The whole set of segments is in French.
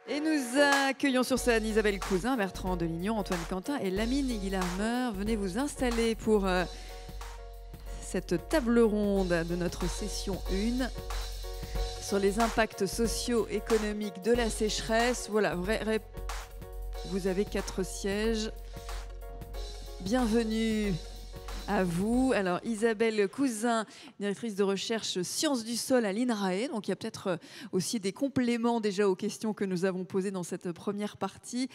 Et nous accueillons sur scène Isabelle Cousin, Bertrand Delignon, Antoine Quentin et Lamine Guilharmer. Venez vous installer pour cette table ronde de notre session 1 sur les impacts socio-économiques de la sécheresse. Voilà, vous avez 4 sièges. Bienvenue à vous. Alors, Isabelle Cousin, directrice de recherche sciences du sol à l'INRAE. Donc, il y a peut-être aussi des compléments déjà aux questions que nous avons posées dans cette première partie.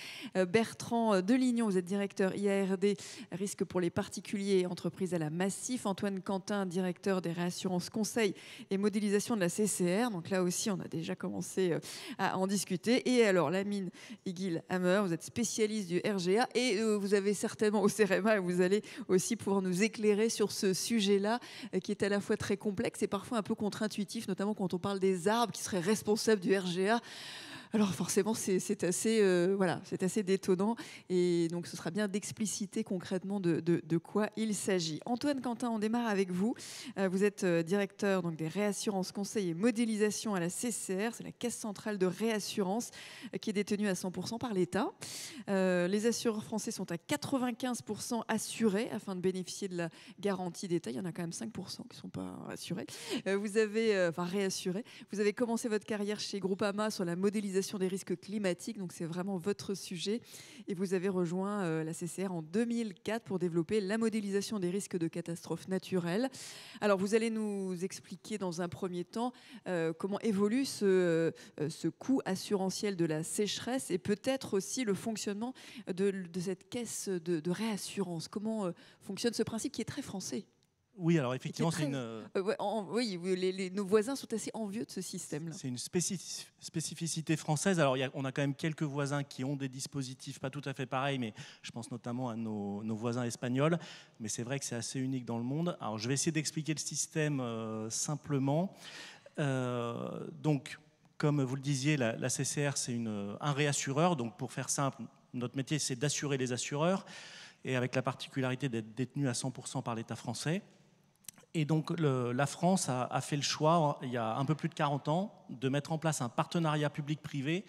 Bertrand Delignon, vous êtes directeur IARD, risque pour les particuliers et entreprises à la Massif. Antoine Quentin, directeur des réassurances conseil et modélisation de la CCR. Donc là aussi, on a déjà commencé à en discuter. Et alors, Lamine Guilhammer, vous êtes spécialiste du RGA et vous avez certainement au CEREMA, vous allez aussi pouvoir nous éclairer sur ce sujet-là qui est à la fois très complexe et parfois un peu contre-intuitif, notamment quand on parle des arbres qui seraient responsables du RGA. Alors forcément, c'est assez détonnant et donc ce sera bien d'expliciter concrètement de quoi il s'agit. Antoine Quentin, on démarre avec vous. Vous êtes directeur donc, des réassurances conseil et modélisation à la CCR, c'est la Caisse centrale de réassurance qui est détenue à 100% par l'État. Les assureurs français sont à 95% assurés afin de bénéficier de la garantie d'État. Il y en a quand même 5% qui ne sont pas assurés. Réassurés. Vous avez commencé votre carrière chez Groupama sur la modélisation des risques climatiques, donc c'est vraiment votre sujet. Et vous avez rejoint la CCR en 2004 pour développer la modélisation des risques de catastrophes naturelles. Alors vous allez nous expliquer dans un premier temps comment évolue ce coût assurantiel de la sécheresse et peut-être aussi le fonctionnement de cette caisse de réassurance. Comment fonctionne ce principe qui est très français? Oui, alors effectivement, c'est nos voisins sont assez envieux de ce système-là. C'est une spécificité française. Alors, on a quand même quelques voisins qui ont des dispositifs pas tout à fait pareils, mais je pense notamment à nos voisins espagnols. Mais c'est vrai que c'est assez unique dans le monde. Alors, je vais essayer d'expliquer le système simplement. Donc, comme vous le disiez, la CCR, c'est un réassureur. Donc, pour faire simple, notre métier, c'est d'assurer les assureurs, et avec la particularité d'être détenu à 100% par l'État français. Et donc la France a fait le choix, il y a un peu plus de 40 ans, de mettre en place un partenariat public-privé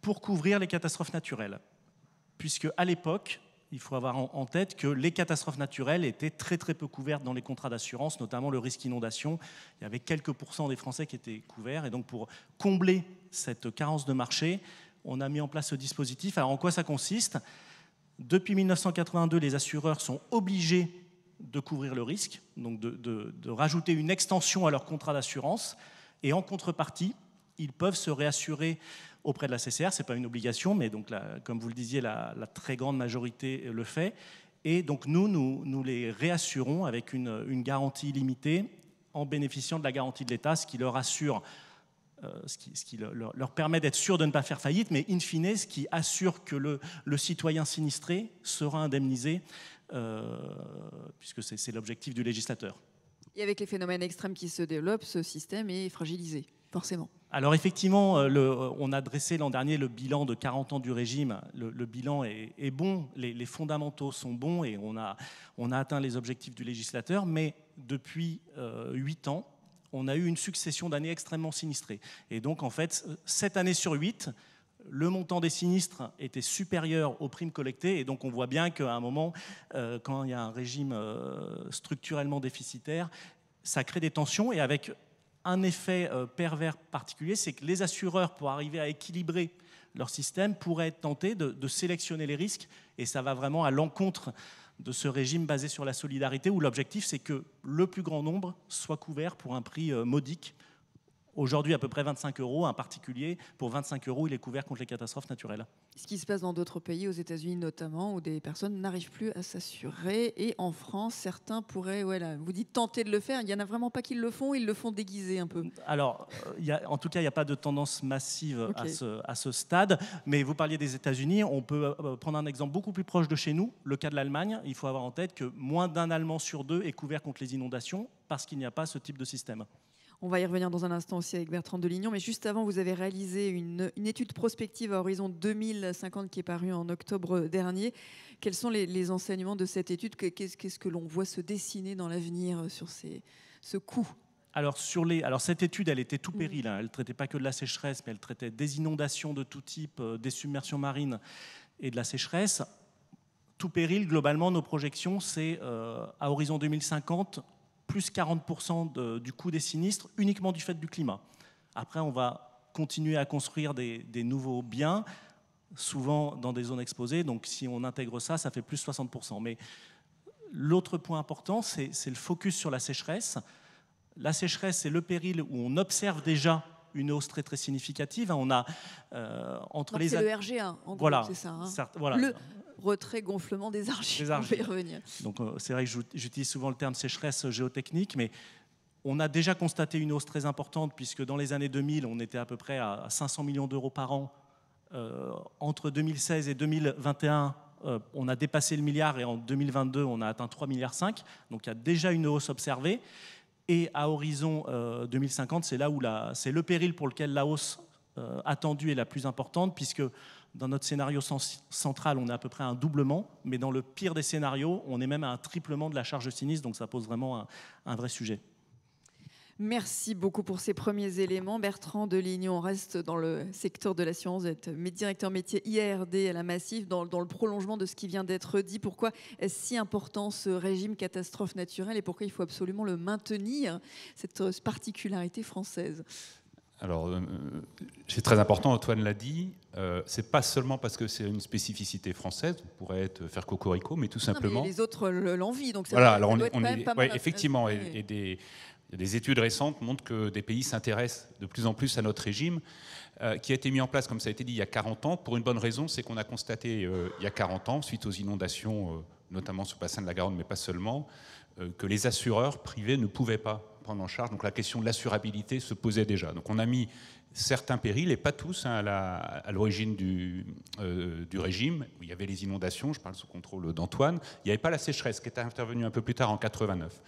pour couvrir les catastrophes naturelles. Puisque à l'époque, il faut avoir en tête que les catastrophes naturelles étaient très très peu couvertes dans les contrats d'assurance, notamment le risque inondation. Il y avait quelques pourcents des Français qui étaient couverts. Et donc pour combler cette carence de marché, on a mis en place ce dispositif. Alors en quoi ça consiste ? Depuis 1982, les assureurs sont obligés de couvrir le risque, donc de rajouter une extension à leur contrat d'assurance. Et en contrepartie, ils peuvent se réassurer auprès de la CCR. Ce n'est pas une obligation, mais donc comme vous le disiez, la très grande majorité le fait. Et donc nous les réassurons avec une garantie illimitée en bénéficiant de la garantie de l'État, ce qui leur assure... ce qui leur permet d'être sûr de ne pas faire faillite, mais in fine, ce qui assure que le citoyen sinistré sera indemnisé, puisque c'est l'objectif du législateur. Et avec les phénomènes extrêmes qui se développent, ce système est fragilisé, forcément. Alors effectivement, on a dressé l'an dernier le bilan de 40 ans du régime. Le bilan est bon, les fondamentaux sont bons et on a atteint les objectifs du législateur, mais depuis 8 ans, on a eu une succession d'années extrêmement sinistrées. Et donc, en fait, 7 années sur 8, le montant des sinistres était supérieur aux primes collectées. Et donc, on voit bien qu'à un moment, quand il y a un régime structurellement déficitaire, ça crée des tensions. Et avec un effet pervers particulier, c'est que les assureurs, pour arriver à équilibrer leur système, pourraient être tentés de sélectionner les risques. Et ça va vraiment à l'encontre de ce régime basé sur la solidarité, où l'objectif, c'est que le plus grand nombre soit couvert pour un prix modique. Aujourd'hui, à peu près 25 €, un particulier, pour 25 €, il est couvert contre les catastrophes naturelles. Ce qui se passe dans d'autres pays, aux États-Unis notamment, où des personnes n'arrivent plus à s'assurer. Et en France, certains pourraient, vous dites tenter de le faire, il n'y en a vraiment pas qui le font, ils le font déguisé un peu. Alors, en tout cas, il n'y a pas de tendance massive à ce stade. Mais vous parliez des États-Unis, on peut prendre un exemple beaucoup plus proche de chez nous, le cas de l'Allemagne. Il faut avoir en tête que moins d'un Allemand sur 2 est couvert contre les inondations parce qu'il n'y a pas ce type de système. On va y revenir dans un instant aussi avec Bertrand Delignon, mais juste avant, vous avez réalisé une étude prospective à horizon 2050 qui est parue en octobre dernier. Quels sont les enseignements de cette étude? Qu'est-ce que l'on voit se dessiner dans l'avenir sur ce coût Alors, cette étude, elle était tout péril. Elle ne traitait pas que de la sécheresse, mais elle traitait des inondations de tout type, des submersions marines et de la sécheresse. Tout péril, globalement, nos projections, c'est à horizon 2050, plus 40% du coût des sinistres, uniquement du fait du climat. Après, on va continuer à construire des nouveaux biens, souvent dans des zones exposées. Donc, si on intègre ça, ça fait plus 60%. Mais l'autre point important, c'est le focus sur la sécheresse. La sécheresse, c'est le péril où on observe déjà une hausse très très significative. On a entre donc les c'est le RGA, en gros, c'est ça. Voilà. Le retrait-gonflement des argiles. On va y revenir. Donc c'est vrai que j'utilise souvent le terme sécheresse géotechnique, mais on a déjà constaté une hausse très importante puisque dans les années 2000, on était à peu près à 500 millions d'euros par an. Entre 2016 et 2021, on a dépassé le milliard et en 2022, on a atteint 3,5 milliards. Donc il y a déjà une hausse observée. Et à horizon 2050, c'est là où c'est le péril pour lequel la hausse attendue est la plus importante, puisque dans notre scénario central, on est à peu près à un doublement, mais dans le pire des scénarios, on est même à un triplement de la charge sinistre, donc ça pose vraiment un vrai sujet. Merci beaucoup pour ces premiers éléments. Bertrand Delignon, on reste dans le secteur de l'assurance. Vous êtes directeur métier IARD à la Massif, dans le prolongement de ce qui vient d'être dit. Pourquoi est-ce si important ce régime catastrophe naturelle et pourquoi il faut absolument le maintenir, cette particularité française? Alors, c'est très important, Antoine l'a dit. C'est pas seulement parce que c'est une spécificité française, on pourrait faire cocorico, mais tout simplement. Mais les autres l'envient, donc ça voilà, doit alors être quand même pas mal. Effectivement, et des études récentes montrent que des pays s'intéressent de plus en plus à notre régime, qui a été mis en place, comme ça a été dit, il y a 40 ans, pour une bonne raison, c'est qu'on a constaté il y a 40 ans, suite aux inondations, notamment sur le bassin de la Garonne, mais pas seulement, que les assureurs privés ne pouvaient pas prendre en charge. Donc la question de l'assurabilité se posait déjà. Donc on a mis certains périls, et pas tous, à l'origine du régime, où il y avait les inondations, je parle sous contrôle d'Antoine. Il n'y avait pas la sécheresse, qui est intervenue un peu plus tard, en 89.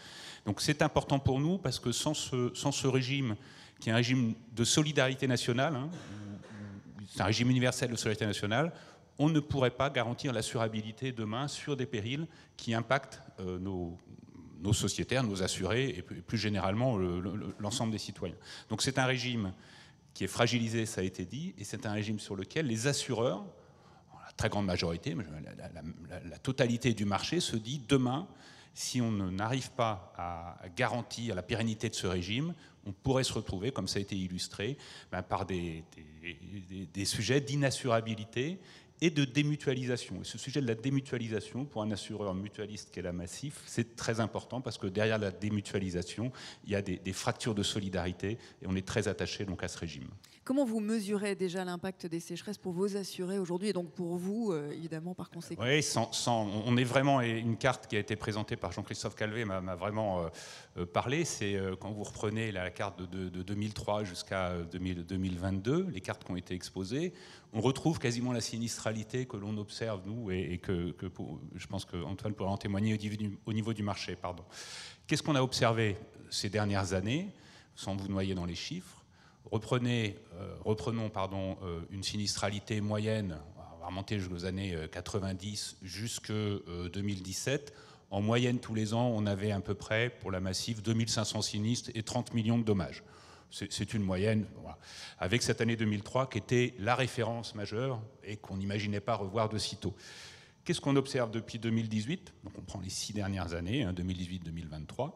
Donc c'est important pour nous, parce que sans ce régime, qui est un régime de solidarité nationale, c'est un régime universel de solidarité nationale, on ne pourrait pas garantir l'assurabilité demain sur des périls qui impactent nos sociétaires, nos assurés, et plus généralement l'ensemble des citoyens. Donc c'est un régime qui est fragilisé, ça a été dit, et c'est un régime sur lequel les assureurs, la très grande majorité, la totalité du marché se dit demain, si on n'arrive pas à garantir la pérennité de ce régime, on pourrait se retrouver, comme ça a été illustré, par des sujets d'inassurabilité et de démutualisation. Et ce sujet de la démutualisation, pour un assureur mutualiste qu'est la Massif, c'est très important parce que derrière la démutualisation, il y a des fractures de solidarité et on est très attaché donc à ce régime. Comment vous mesurez déjà l'impact des sécheresses pour vos assurés aujourd'hui et donc pour vous, évidemment, par conséquent? Oui, on est vraiment, et une carte qui a été présentée par Jean-Christophe Calvé m'a vraiment parlé, c'est quand vous reprenez la carte de 2003 jusqu'à 2022, les cartes qui ont été exposées, on retrouve quasiment la sinistralité que l'on observe, nous, et que je pense qu'Antoine pourra en témoigner au niveau du marché. Qu'est-ce qu'on a observé ces dernières années, sans vous noyer dans les chiffres? Reprenons une sinistralité moyenne, on va remonter jusqu'aux années 90 jusqu'à 2017. En moyenne, tous les ans, on avait à peu près, pour la Massif, 2500 sinistres et 30 millions de dommages. C'est une moyenne, voilà. Avec cette année 2003 qui était la référence majeure et qu'on n'imaginait pas revoir de sitôt. Qu'est-ce qu'on observe depuis 2018? Donc on prend les 6 dernières années, 2018-2023.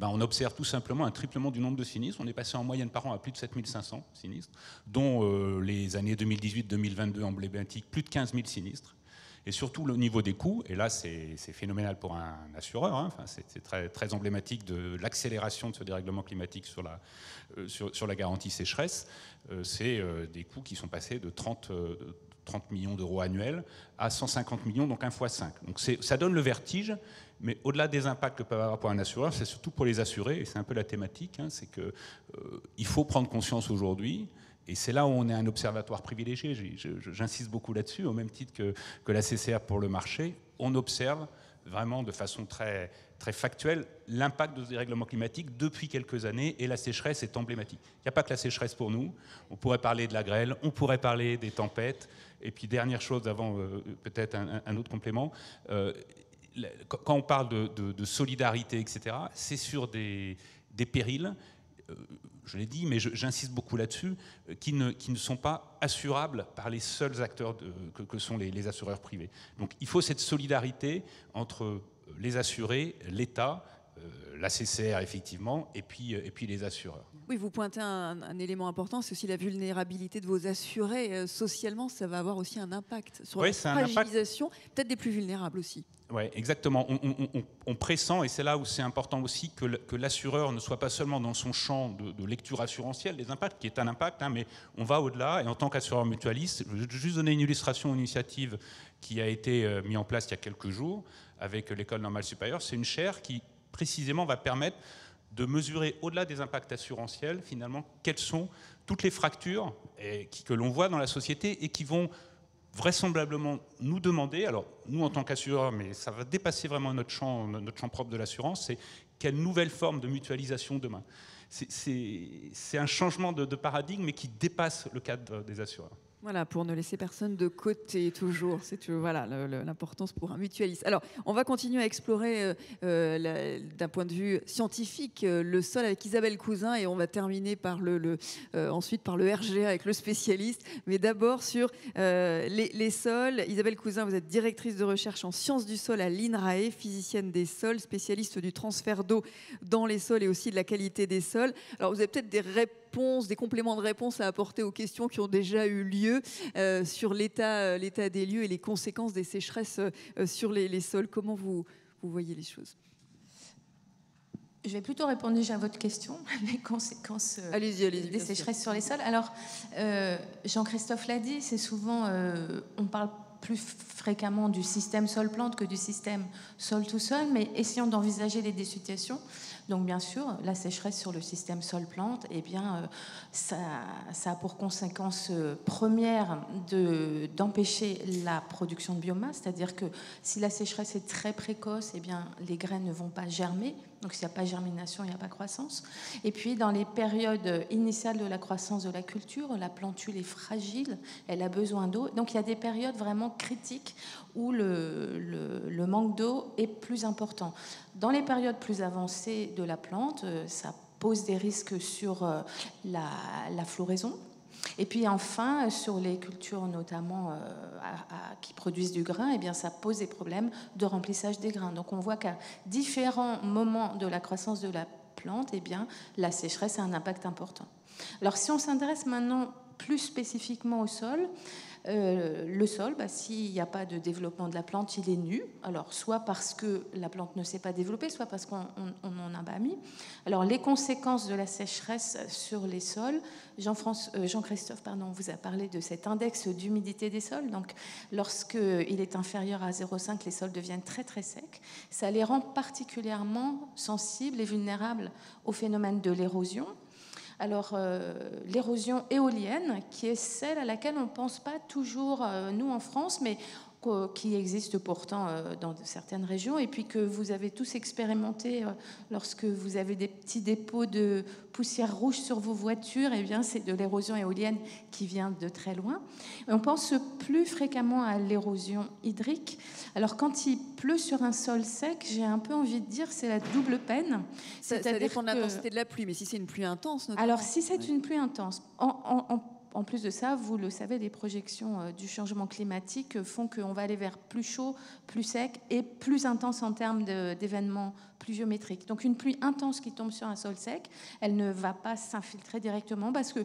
On observe tout simplement un triplement du nombre de sinistres. On est passé en moyenne par an à plus de 7500 sinistres, dont les années 2018-2022 emblématiques, plus de 15 000 sinistres. Et surtout, le niveau des coûts, et là c'est phénoménal pour un assureur, c'est très, très emblématique de l'accélération de ce dérèglement climatique sur la garantie sécheresse, c'est des coûts qui sont passés de 30 millions d'euros annuels à 150 millions, donc 1 fois 5. Donc ça donne le vertige, mais au-delà des impacts que peuvent avoir pour un assureur, c'est surtout pour les assurés, et c'est un peu la thématique, c'est qu'il faut prendre conscience aujourd'hui. Et c'est là où on est un observatoire privilégié, j'insiste beaucoup là-dessus, au même titre que la CCA pour le marché, on observe vraiment de façon très, très factuelle l'impact de ce dérèglement climatique depuis quelques années, et la sécheresse est emblématique. Il n'y a pas que la sécheresse pour nous, on pourrait parler de la grêle, on pourrait parler des tempêtes, et puis dernière chose avant peut-être un autre complément, quand on parle de solidarité, etc., c'est sur des des périls, je l'ai dit, mais j'insiste beaucoup là-dessus, qui ne sont pas assurables par les seuls acteurs que sont les assureurs privés. Donc il faut cette solidarité entre les assurés, l'État, la CCR effectivement, et puis les assureurs. Oui, vous pointez un élément important, c'est aussi la vulnérabilité de vos assurés. Socialement, ça va avoir aussi un impact sur la fragilisation, peut-être des plus vulnérables aussi. Oui, exactement. On pressent, et c'est là où c'est important aussi, que l'assureur ne soit pas seulement dans son champ de lecture assurantielle des impacts, qui est un impact, mais on va au-delà. Et en tant qu'assureur mutualiste, je vais juste donner une illustration, une initiative qui a été mise en place il y a quelques jours avec l'École normale supérieure. C'est une chaire qui, précisément, va permettre de mesurer, au-delà des impacts assurantiels, finalement, quelles sont toutes les fractures que l'on voit dans la société et qui vont vraisemblablement nous demander, alors nous en tant qu'assureurs, mais ça va dépasser vraiment notre champ propre de l'assurance, c'est quelle nouvelle forme de mutualisation demain. C'est un changement de paradigme, mais qui dépasse le cadre des assureurs. Voilà, pour ne laisser personne de côté, toujours. C'est voilà, l'importance pour un mutualiste. Alors, on va continuer à explorer d'un point de vue scientifique le sol avec Isabelle Cousin, et on va terminer par ensuite par le RGA avec le spécialiste. Mais d'abord sur les sols. Isabelle Cousin, vous êtes directrice de recherche en sciences du sol à l'INRAE, physicienne des sols, spécialiste du transfert d'eau dans les sols et aussi de la qualité des sols. Alors, vous avez peut-être des compléments de réponse à apporter aux questions qui ont déjà eu lieu sur l'état des lieux et les conséquences des sécheresses sur les sols. Comment vous voyez les choses ? Je vais plutôt répondre déjà à votre question, les conséquences des sécheresses sur les sols. Alors, Jean-Christophe l'a dit, c'est souvent, on parle plus fréquemment du système sol-plante que du système sol-tout-sol, mais essayons d'envisager les deux situations. Donc bien sûr, la sécheresse sur le système sol-plante, eh bien, ça a pour conséquence première d'empêcher la production de biomasse, c'est-à-dire que si la sécheresse est très précoce, eh bien, les graines ne vont pas germer. Donc s'il n'y a pas germination, il n'y a pas croissance. Et puis dans les périodes initiales de la croissance de la culture, la plantule est fragile, elle a besoin d'eau. Donc il y a des périodes vraiment critiques où le manque d'eau est plus important. Dans les périodes plus avancées de la plante, ça pose des risques sur la floraison. Et puis enfin, sur les cultures notamment qui produisent du grain, eh bien, ça pose des problèmes de remplissage des grains. Donc on voit qu'à différents moments de la croissance de la plante, eh bien, la sécheresse a un impact important. Alors si on s'intéresse maintenant plus spécifiquement au sol, le sol, s'il n'y a pas de développement de la plante, il est nu. Alors, soit parce que la plante ne s'est pas développée, soit parce qu'on n'en a pas mis. Alors, les conséquences de la sécheresse sur les sols, Jean-Christophe vous a parlé de cet index d'humidité des sols. Donc, lorsqu'il est inférieur à 0,5, les sols deviennent très, très secs. Ça les rend particulièrement sensibles et vulnérables au phénomène de l'érosion. Alors, l'érosion éolienne, qui est celle à laquelle on ne pense pas toujours, nous, en France, mais qui existe pourtant dans certaines régions, et puis que vous avez tous expérimenté lorsque vous avez des petits dépôts de poussière rouge sur vos voitures. Eh bien, c'est de l'érosion éolienne qui vient de très loin. On pense plus fréquemment à l'érosion hydrique. Alors, quand il pleut sur un sol sec, j'ai un peu envie de dire c'est la double peine. Ça dépend de l'intensité de la pluie, mais si c'est une pluie intense... notamment. Alors, si c'est une pluie intense, en plus de ça, vous le savez, les projections du changement climatique font qu'on va aller vers plus chaud, plus sec et plus intense en termes d'événements pluviométriques. Donc une pluie intense qui tombe sur un sol sec, elle ne va pas s'infiltrer directement parce que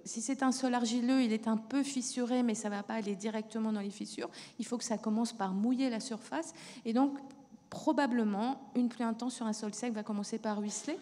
si c'est un sol argileux, il est un peu fissuré, mais ça ne va pas aller directement dans les fissures. Il faut que ça commence par mouiller la surface. Et donc, probablement, une pluie intense sur un sol sec va commencer par ruisseler.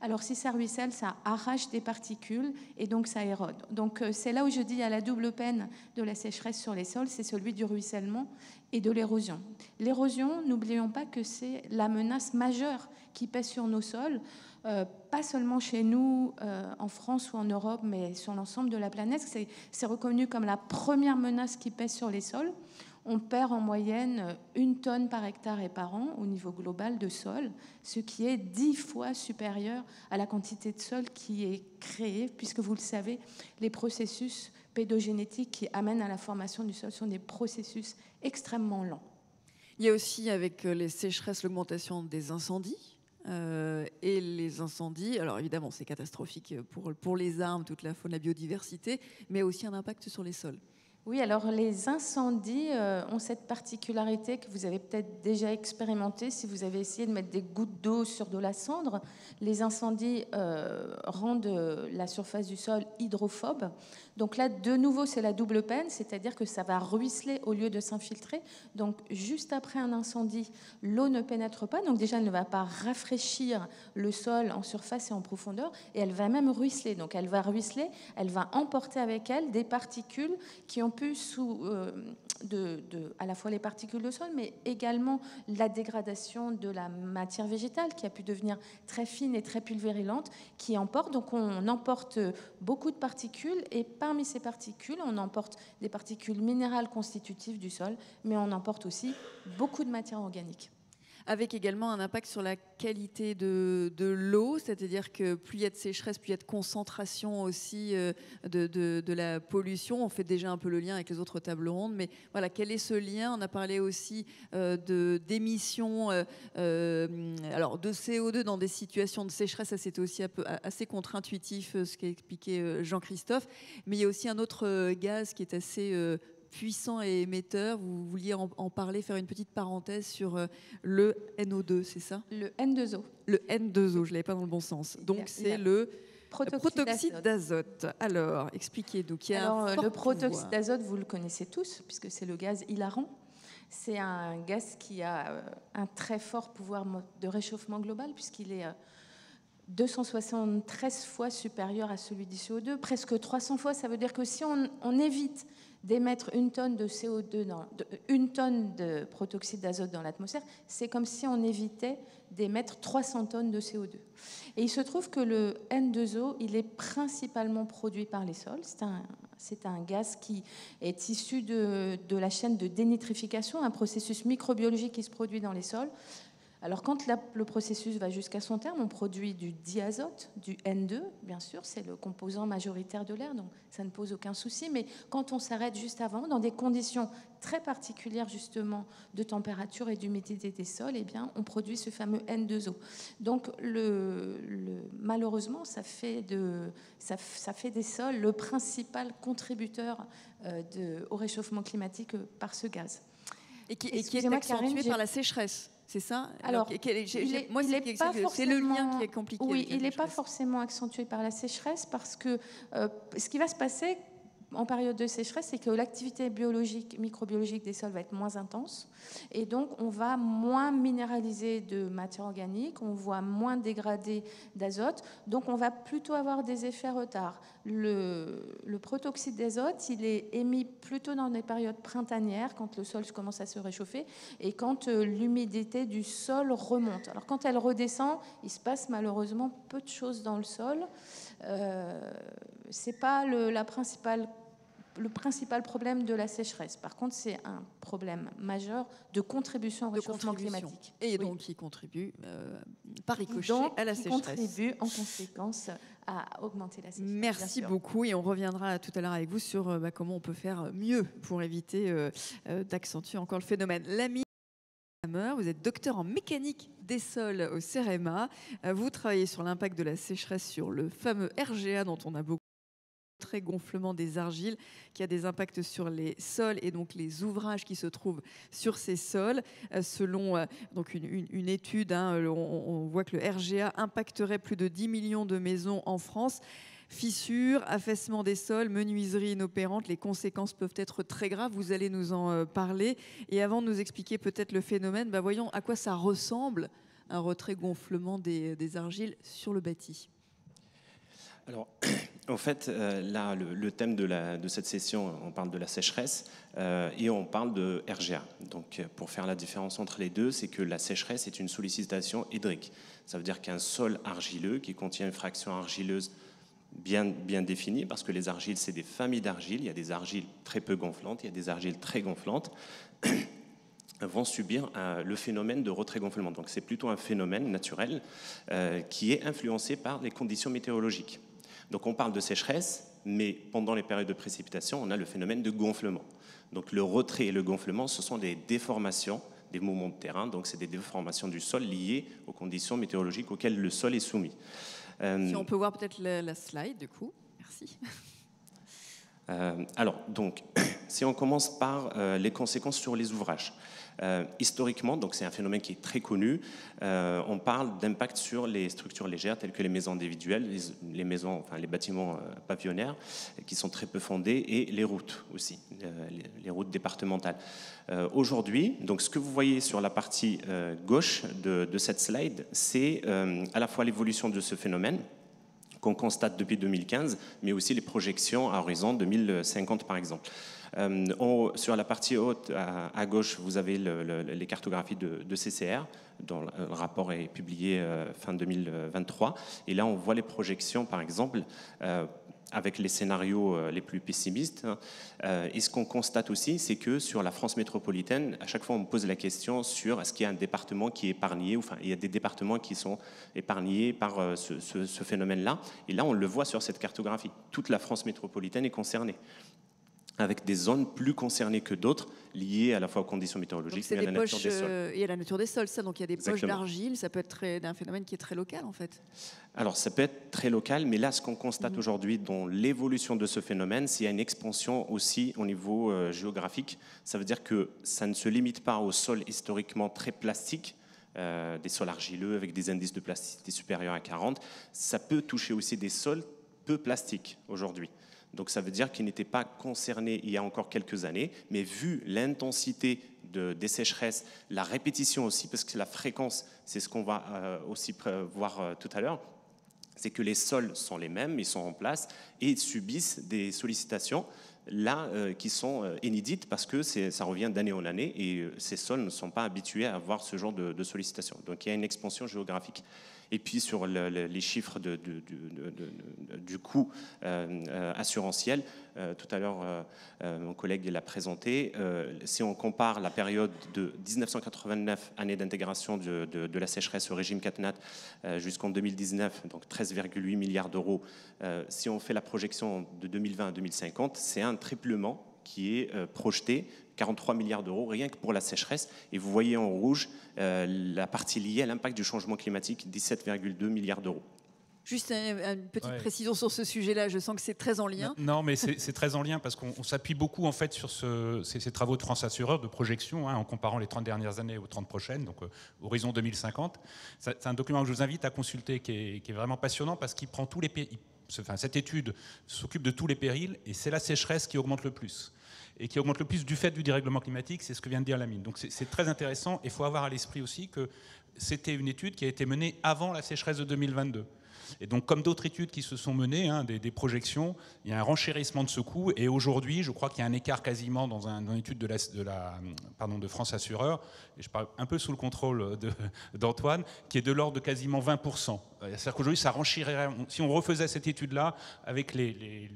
Alors, si ça ruisselle, ça arrache des particules et donc ça érode. Donc, c'est là où je dis il y a la double peine de la sécheresse sur les sols, c'est celui du ruissellement et de l'érosion. L'érosion, n'oublions pas que c'est la menace majeure qui pèse sur nos sols, pas seulement chez nous, en France ou en Europe, mais sur l'ensemble de la planète. C'est reconnu comme la première menace qui pèse sur les sols. On perd en moyenne 1 tonne par hectare et par an au niveau global de sol, ce qui est 10 fois supérieur à la quantité de sol qui est créée, puisque vous le savez, les processus pédogénétiques qui amènent à la formation du sol sont des processus extrêmement lents. Il y a aussi, avec les sécheresses, l'augmentation des incendies. et les incendies. Alors évidemment, c'est catastrophique pour les arbres, toute la faune, la biodiversité, mais aussi un impact sur les sols. Oui, alors les incendies ont cette particularité que vous avez peut-être déjà expérimenté si vous avez essayé de mettre des gouttes d'eau sur de la cendre. Les incendies rendent la surface du sol hydrophobe. Donc là, de nouveau, c'est la double peine, c'est-à-dire que ça va ruisseler au lieu de s'infiltrer. Donc juste après un incendie, l'eau ne pénètre pas. Donc déjà, elle ne va pas rafraîchir le sol en surface et en profondeur, et elle va même ruisseler. Donc elle va ruisseler, elle va emporter avec elle des particules qui ont pu, à la fois les particules de sol, mais également la dégradation de la matière végétale qui a pu devenir très fine et très pulvérilante, qui emporte. Donc on emporte beaucoup de particules, et parmi ces particules, on emporte des particules minérales constitutives du sol, mais on emporte aussi beaucoup de matière organique. Avec également un impact sur la qualité de l'eau, c'est-à-dire que plus il y a de sécheresse, plus il y a de concentration aussi de la pollution. On fait déjà un peu le lien avec les autres tables rondes, mais voilà, quel est ce lien? On a parlé aussi d'émissions alors de CO2 dans des situations de sécheresse. Ça, c'était aussi assez contre-intuitif, ce qu'a expliqué Jean-Christophe. Mais il y a aussi un autre gaz qui est assez puissant et émetteur. Vous vouliez en parler, faire une petite parenthèse sur le NO2, c'est ça? Le N2O. Le N2O, je ne l'avais pas dans le bon sens. Donc c'est le protoxyde d'azote. Alors, expliquez-nous. Le protoxyde d'azote, vous le connaissez tous, puisque c'est le gaz hilarant. C'est un gaz qui a un très fort pouvoir de réchauffement global, puisqu'il est 273 fois supérieur à celui du CO2, presque 300 fois. Ça veut dire que si on évite d'émettre une tonne de CO2, une tonne de protoxyde d'azote dans l'atmosphère, c'est comme si on évitait d'émettre 300 tonnes de CO2. Et il se trouve que le N2O, il est principalement produit par les sols. C'est un gaz qui est issu de la chaîne de dénitrification, un processus microbiologique qui se produit dans les sols. Alors quand le processus va jusqu'à son terme, on produit du diazote, du N2, bien sûr, c'est le composant majoritaire de l'air, donc ça ne pose aucun souci. Mais quand on s'arrête juste avant, dans des conditions très particulières justement de température et d'humidité des sols, eh bien, on produit ce fameux N2O. Donc malheureusement, ça fait des sols le principal contributeur au réchauffement climatique par ce gaz. Et qui est accentué par la sécheresse. C'est ça? Alors, c'est le lien qui est compliqué. Oui, il n'est pas forcément accentué par la sécheresse, parce que ce qui va se passer en période de sécheresse, c'est que l'activité biologique, microbiologique des sols va être moins intense, et donc on va moins minéraliser de matière organique, on va moins dégrader d'azote, donc on va plutôt avoir des effets retard. Le protoxyde d'azote, il est émis plutôt dans des périodes printanières, quand le sol commence à se réchauffer et quand l'humidité du sol remonte. Alors quand elle redescend, il se passe malheureusement peu de choses dans le sol. C'est pas le principal problème de la sécheresse. Par contre, c'est un problème majeur de contribution au réchauffement climatique. Et donc, qui contribue par ricochet à la sécheresse. Qui contribue en conséquence à augmenter la sécheresse. Merci beaucoup, et on reviendra tout à l'heure avec vous sur comment on peut faire mieux pour éviter d'accentuer encore le phénomène. L'ami vous êtes docteur en mécanique des sols au CEREMA. Vous travaillez sur l'impact de la sécheresse sur le fameux RGA dont on a beaucoup très gonflement des argiles, qui a des impacts sur les sols et donc les ouvrages qui se trouvent sur ces sols. Selon donc une étude, on voit que le RGA impacterait plus de 10 millions de maisons en France. Fissures, affaissement des sols, menuiseries inopérantes, les conséquences peuvent être très graves. Vous allez nous en parler. Et avant de nous expliquer peut-être le phénomène, voyons à quoi ça ressemble, un retrait-gonflement des argiles sur le bâti. Alors, en fait, là, le thème de cette session, on parle de la sécheresse et on parle de RGA. Donc, pour faire la différence entre les deux, c'est que la sécheresse est une sollicitation hydrique. Ça veut dire qu'un sol argileux qui contient une fraction argileuse bien définie, parce que les argiles, c'est des familles d'argiles. Il y a des argiles très peu gonflantes, il y a des argiles très gonflantes, vont subir le phénomène de retrait-gonflement. Donc, c'est plutôt un phénomène naturel qui est influencé par les conditions météorologiques. Donc on parle de sécheresse, mais pendant les périodes de précipitation, on a le phénomène de gonflement. Donc le retrait et le gonflement, ce sont des déformations des mouvements de terrain, donc c'est des déformations du sol liées aux conditions météorologiques auxquelles le sol est soumis. Si on peut voir peut-être la slide, du coup. Merci. Alors, donc, si on commence par les conséquences sur les ouvrages. Historiquement, donc c'est un phénomène qui est très connu, on parle d'impact sur les structures légères telles que les maisons individuelles, les bâtiments pavillonnaires qui sont très peu fondés, et les routes aussi, les routes départementales. Aujourd'hui, donc ce que vous voyez sur la partie gauche de cette slide, c'est à la fois l'évolution de ce phénomène qu'on constate depuis 2015, mais aussi les projections à horizon 2050 par exemple. Sur la partie haute, à gauche, vous avez les cartographies de CCR, dont le rapport est publié fin 2023. Et là, on voit les projections, par exemple, avec les scénarios les plus pessimistes. Et ce qu'on constate aussi, c'est que sur la France métropolitaine, à chaque fois, on me pose la question sur est-ce qu'il y a un département qui est épargné, enfin, il y a des départements qui sont épargnés par ce phénomène-là. Et là, on le voit sur cette cartographie. Toute la France métropolitaine est concernée, avec des zones plus concernées que d'autres, liées à la fois aux conditions météorologiques et à la nature des sols. Et à la nature des sols, ça. Donc il y a des Exactement. poches d'argile, ça peut être un phénomène qui est très local, en fait. Alors ça peut être très local, mais là, ce qu'on constate aujourd'hui dans l'évolution de ce phénomène, c'est qu'il y a une expansion aussi au niveau géographique. Ça veut dire que ça ne se limite pas aux sols historiquement très plastiques, des sols argileux avec des indices de plasticité supérieurs à 40. Ça peut toucher aussi des sols peu plastiques aujourd'hui. Donc ça veut dire qu'ils n'étaient pas concernés il y a encore quelques années, mais vu l'intensité des sécheresses, la répétition aussi, parce que la fréquence, c'est ce qu'on va aussi voir tout à l'heure, c'est que les sols sont les mêmes, ils sont en place et subissent des sollicitations là qui sont inédites parce que ça revient d'année en année et ces sols ne sont pas habitués à avoir ce genre de sollicitations. Donc il y a une expansion géographique. Et puis sur les chiffres du coût assurantiel, tout à l'heure mon collègue l'a présenté, si on compare la période de 1989, année d'intégration de la sécheresse au régime CatNat, jusqu'en 2019, donc 13,8 milliards d'euros, si on fait la projection de 2020 à 2050, c'est un triplement qui est projeté, 43 milliards d'euros, rien que pour la sécheresse. Et vous voyez en rouge la partie liée à l'impact du changement climatique, 17,2 milliards d'euros. Juste une petite précision sur ce sujet-là, je sens que c'est très en lien. Non, mais c'est très en lien parce qu'on s'appuie beaucoup en fait sur ces travaux de France Assureur de projection, en comparant les 30 dernières années aux 30 prochaines, donc horizon 2050. C'est un document que je vous invite à consulter qui est vraiment passionnant parce qu'il prend tous les pays. Cette étude s'occupe de tous les périls et c'est la sécheresse qui augmente le plus. Et qui augmente le plus du fait du dérèglement climatique, c'est ce que vient de dire Lamine. Donc c'est très intéressant. Il faut avoir à l'esprit aussi que c'était une étude qui a été menée avant la sécheresse de 2022. Et donc, comme d'autres études qui se sont menées, des projections, il y a un renchérissement de ce coût. Et aujourd'hui, je crois qu'il y a un écart quasiment dans une étude de France Assureur, et je parle un peu sous le contrôle d'Antoine, qui est de l'ordre de quasiment 20%. C'est-à-dire qu'aujourd'hui, ça renchérirait. Si on refaisait cette étude-là, avec les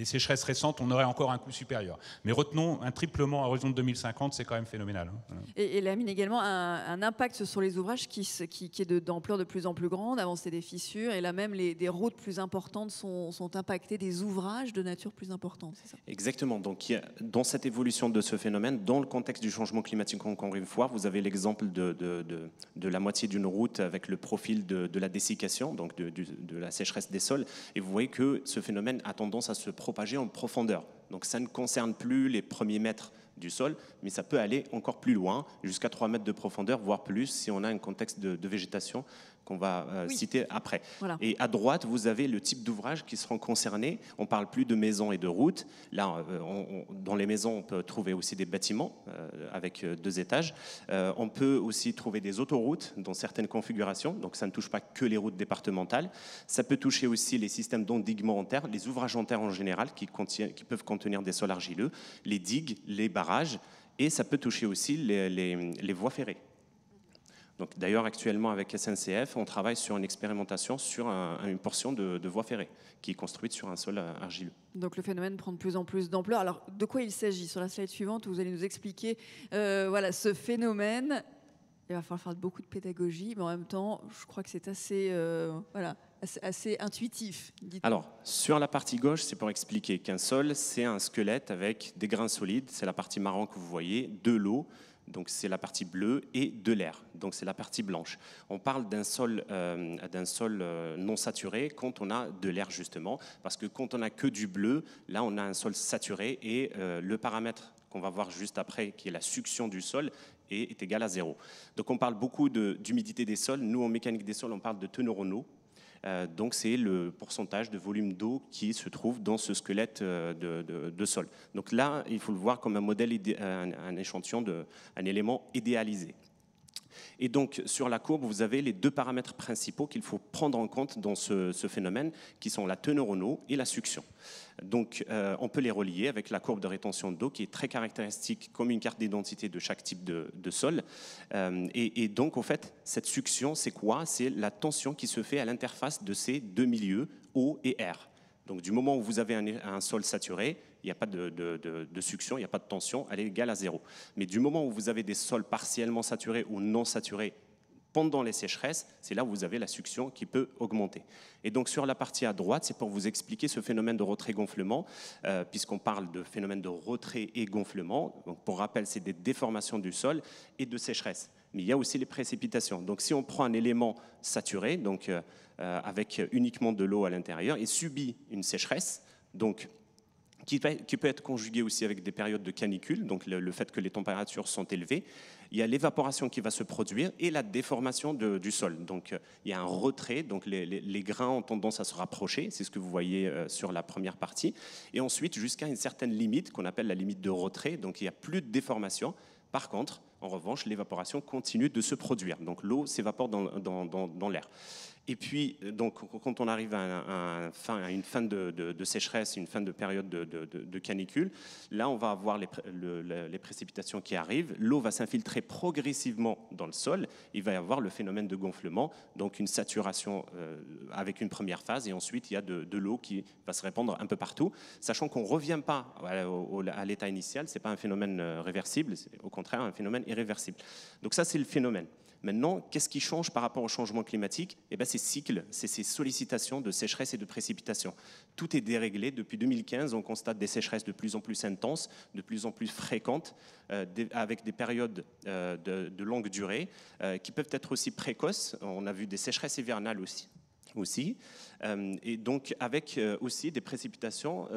sécheresses récentes, on aurait encore un coût supérieur. Mais retenons un triplement à horizon de 2050, c'est quand même phénoménal. Et Lamine, également, un impact sur les ouvrages qui est d'ampleur de plus en plus grande, avancée des fissures, et là même des routes plus importantes sont impactées, des ouvrages de nature plus importante, c'est ça ? Exactement. Donc, dans cette évolution de ce phénomène, dans le contexte du changement climatique, encore une fois, vous avez l'exemple de la moitié d'une route avec le profil de la dessiccation, donc de la sécheresse des sols, et vous voyez que ce phénomène a tendance à se propager en profondeur. Donc ça ne concerne plus les premiers mètres du sol, mais ça peut aller encore plus loin, jusqu'à 3 mètres de profondeur, voire plus, si on a un contexte de végétation qu'on va citer après. Voilà. Et à droite, vous avez le type d'ouvrages qui seront concernés. On ne parle plus de maisons et de routes. Là, dans les maisons, on peut trouver aussi des bâtiments avec 2 étages. On peut aussi trouver des autoroutes dans certaines configurations. Donc, ça ne touche pas que les routes départementales. Ça peut toucher aussi les systèmes d'endiguement en terre, les ouvrages en terre en général qui peuvent contenir des sols argileux, les digues, les barrages. Et ça peut toucher aussi les voies ferrées. Donc, d'ailleurs, actuellement, avec SNCF, on travaille sur une expérimentation sur une portion de voie ferrée qui est construite sur un sol argileux. Donc, le phénomène prend de plus en plus d'ampleur. Alors, de quoi il s'agit ? Sur la slide suivante, vous allez nous expliquer ce phénomène. Il va falloir faire beaucoup de pédagogie, mais en même temps, je crois que c'est assez intuitif. Alors, sur la partie gauche, c'est pour expliquer qu'un sol, c'est un squelette avec des grains solides. C'est la partie marron que vous voyez, de l'eau, donc c'est la partie bleue, et de l'air, donc c'est la partie blanche. On parle d'un sol non saturé quand on a de l'air justement, parce que quand on n'a que du bleu, là on a un sol saturé et le paramètre qu'on va voir juste après, qui est la succion du sol, est égal à 0. Donc on parle beaucoup d'humidité des sols. Nous, en mécanique des sols, on parle de teneur en eau. Donc c'est le pourcentage de volume d'eau qui se trouve dans ce squelette de sol. Donc là, il faut le voir comme un modèle, un échantillon, un élément idéalisé. Et donc, sur la courbe, vous avez les deux paramètres principaux qu'il faut prendre en compte dans ce phénomène, qui sont la teneur en eau et la succion. Donc, on peut les relier avec la courbe de rétention d'eau, qui est très caractéristique comme une carte d'identité de chaque type de sol. Et donc, en fait, cette succion, c'est quoi? C'est la tension qui se fait à l'interface de ces deux milieux, eau et air. Donc, du moment où vous avez un sol saturé, il n'y a pas de succion, il n'y a pas de tension, elle est égale à 0. Mais du moment où vous avez des sols partiellement saturés ou non saturés pendant les sécheresses, c'est là où vous avez la succion qui peut augmenter. Et donc sur la partie à droite, c'est pour vous expliquer ce phénomène de retrait-gonflement, puisqu'on parle de phénomène de retrait et gonflement. Donc, pour rappel, c'est des déformations du sol et de sécheresse. Mais il y a aussi les précipitations. Donc si on prend un élément saturé, donc, avec uniquement de l'eau à l'intérieur, et subit une sécheresse, donc qui peut être conjugué aussi avec des périodes de canicule, donc le fait que les températures sont élevées. Il y a l'évaporation qui va se produire et la déformation du sol. Donc il y a un retrait, donc les grains ont tendance à se rapprocher, c'est ce que vous voyez sur la première partie. Et ensuite, jusqu'à une certaine limite, qu'on appelle la limite de retrait, donc il n'y a plus de déformation. Par contre, en revanche, l'évaporation continue de se produire. Donc l'eau s'évapore dans l'air. Et puis, donc, quand on arrive à une fin de sécheresse, une fin de période de canicule, là, on va avoir les précipitations qui arrivent. L'eau va s'infiltrer progressivement dans le sol. Il va y avoir le phénomène de gonflement, donc une saturation avec une première phase. Et ensuite, il y a de l'eau qui va se répandre un peu partout, sachant qu'on ne revient pas à l'état initial. Ce n'est pas un phénomène réversible, c'est au contraire un phénomène irréversible. Donc ça, c'est le phénomène. Maintenant, qu'est-ce qui change par rapport au changement climatique? Eh bien, ces cycles, c'est ces sollicitations de sécheresse et de précipitation. Tout est déréglé. Depuis 2015, on constate des sécheresses de plus en plus intenses, de plus en plus fréquentes, avec des périodes de longue durée, qui peuvent être aussi précoces. On a vu des sécheresses hivernales aussi. Et donc avec aussi des précipitations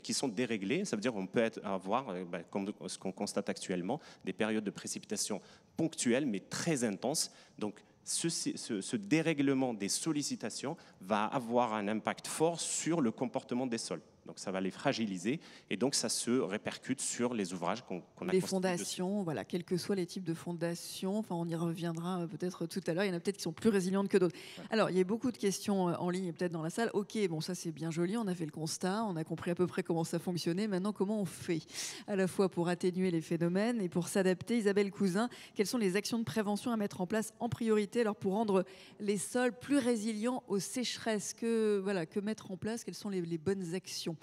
qui sont déréglées. Ça veut dire qu'on peut avoir, comme ce qu'on constate actuellement, des périodes de précipitations ponctuelles mais très intenses. Donc ce dérèglement des sollicitations va avoir un impact fort sur le comportement des sols. Donc ça va les fragiliser et donc ça se répercute sur les ouvrages qu'on a construits. Les fondations, voilà, quels que soient les types de fondations, enfin on y reviendra peut-être tout à l'heure, il y en a peut-être qui sont plus résilientes que d'autres. Ouais. Alors il y a beaucoup de questions en ligne et peut-être dans la salle. Ok, bon ça c'est bien joli, on a fait le constat, on a compris à peu près comment ça fonctionnait. Maintenant comment on fait à la fois pour atténuer les phénomènes et pour s'adapter? Isabelle Cousin, quelles sont les actions de prévention à mettre en place en priorité alors pour rendre les sols plus résilients aux sécheresses? Que mettre en place? Quelles sont les bonnes actions?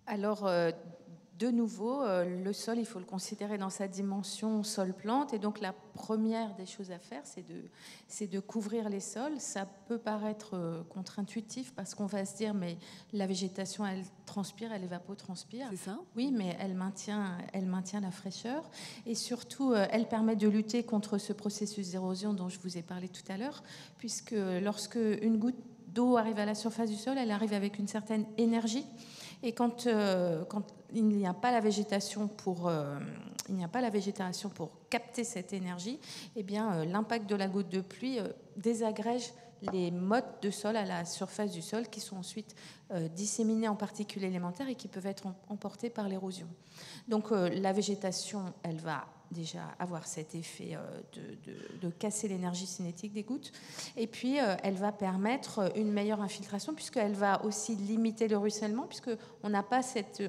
Alors, de nouveau, le sol, il faut le considérer dans sa dimension sol-plante. Et donc, la première des choses à faire, c'est de couvrir les sols. Ça peut paraître contre-intuitif parce qu'on va se dire, mais la végétation, elle transpire, elle évapotranspire. C'est ça? Oui, mais elle maintient la fraîcheur. Et surtout, elle permet de lutter contre ce processus d'érosion dont je vous ai parlé tout à l'heure, puisque lorsque une goutte d'eau arrive à la surface du sol, elle arrive avec une certaine énergie. Et quand il n'y a pas la végétation pour capter cette énergie, eh bien l'impact de la goutte de pluie désagrège les mottes de sol à la surface du sol qui sont ensuite disséminées en particules élémentaires et qui peuvent être emportées par l'érosion. Donc la végétation, elle va déjà avoir cet effet de casser l'énergie cinétique des gouttes. Et puis, elle va permettre une meilleure infiltration puisqu'elle va aussi limiter le ruissellement puisqu'on n'a pas cet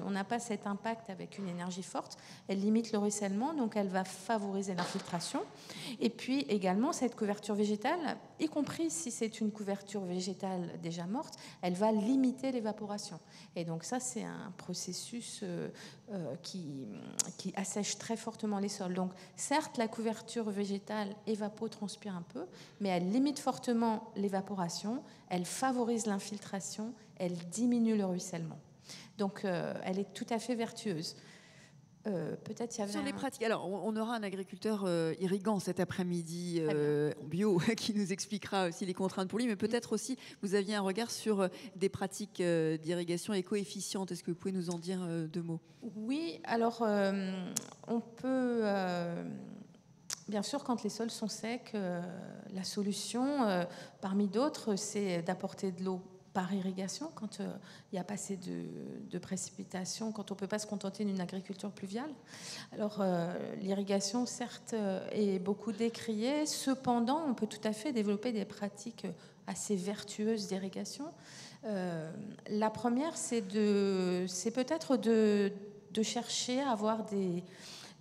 impact avec une énergie forte. Elle limite le ruissellement, donc elle va favoriser l'infiltration. Et puis, également, cette couverture végétale, y compris si c'est une couverture végétale déjà morte, elle va limiter l'évaporation. Et donc ça, c'est un processus qui assèche très fortement les sols. Donc certes, la couverture végétale évapotranspire un peu, mais elle limite fortement l'évaporation, elle favorise l'infiltration, elle diminue le ruissellement. Donc elle est tout à fait vertueuse. Peut-être il y avait sur les pratiques. Alors, on aura un agriculteur irrigant cet après-midi en bio qui nous expliquera aussi les contraintes pour lui, mais peut-être aussi vous aviez un regard sur des pratiques d'irrigation éco-efficientes. Est-ce que vous pouvez nous en dire 2 mots? Oui, alors on peut bien sûr, quand les sols sont secs, la solution, parmi d'autres, c'est d'apporter de l'eau par irrigation, quand il n'y a pas assez de précipitations, quand on ne peut pas se contenter d'une agriculture pluviale. Alors, l'irrigation, certes, est beaucoup décriée. Cependant, on peut tout à fait développer des pratiques assez vertueuses d'irrigation. La première, c'est peut-être de chercher à avoir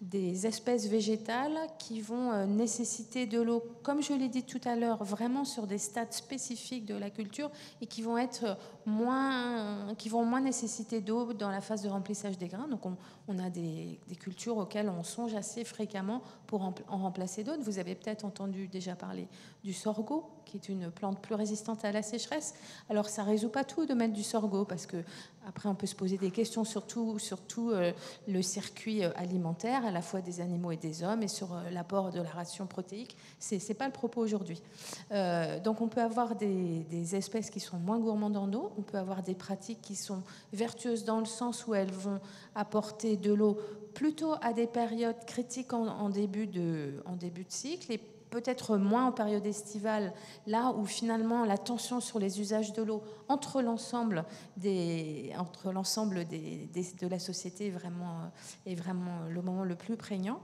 des espèces végétales qui vont nécessiter de l'eau, comme je l'ai dit tout à l'heure, vraiment sur des stades spécifiques de la culture et qui vont moins nécessiter d'eau dans la phase de remplissage des grains. Donc on a des cultures auxquelles on songe assez fréquemment pour en remplacer d'autres. Vous avez peut-être entendu déjà parler du sorgho, qui est une plante plus résistante à la sécheresse. Alors ça ne résout pas tout de mettre du sorgho, parce que après on peut se poser des questions surtout le circuit alimentaire, à la fois des animaux et des hommes, et sur l'apport de la ration protéique. C'est pas le propos aujourd'hui. Donc on peut avoir des espèces qui sont moins gourmandes en eau, on peut avoir des pratiques qui sont vertueuses dans le sens où elles vont apporter de l'eau plutôt à des périodes critiques en début de cycle, et peut-être moins en période estivale, là où finalement la tension sur les usages de l'eau entre l'ensemble de la société est vraiment le moment le plus prégnant.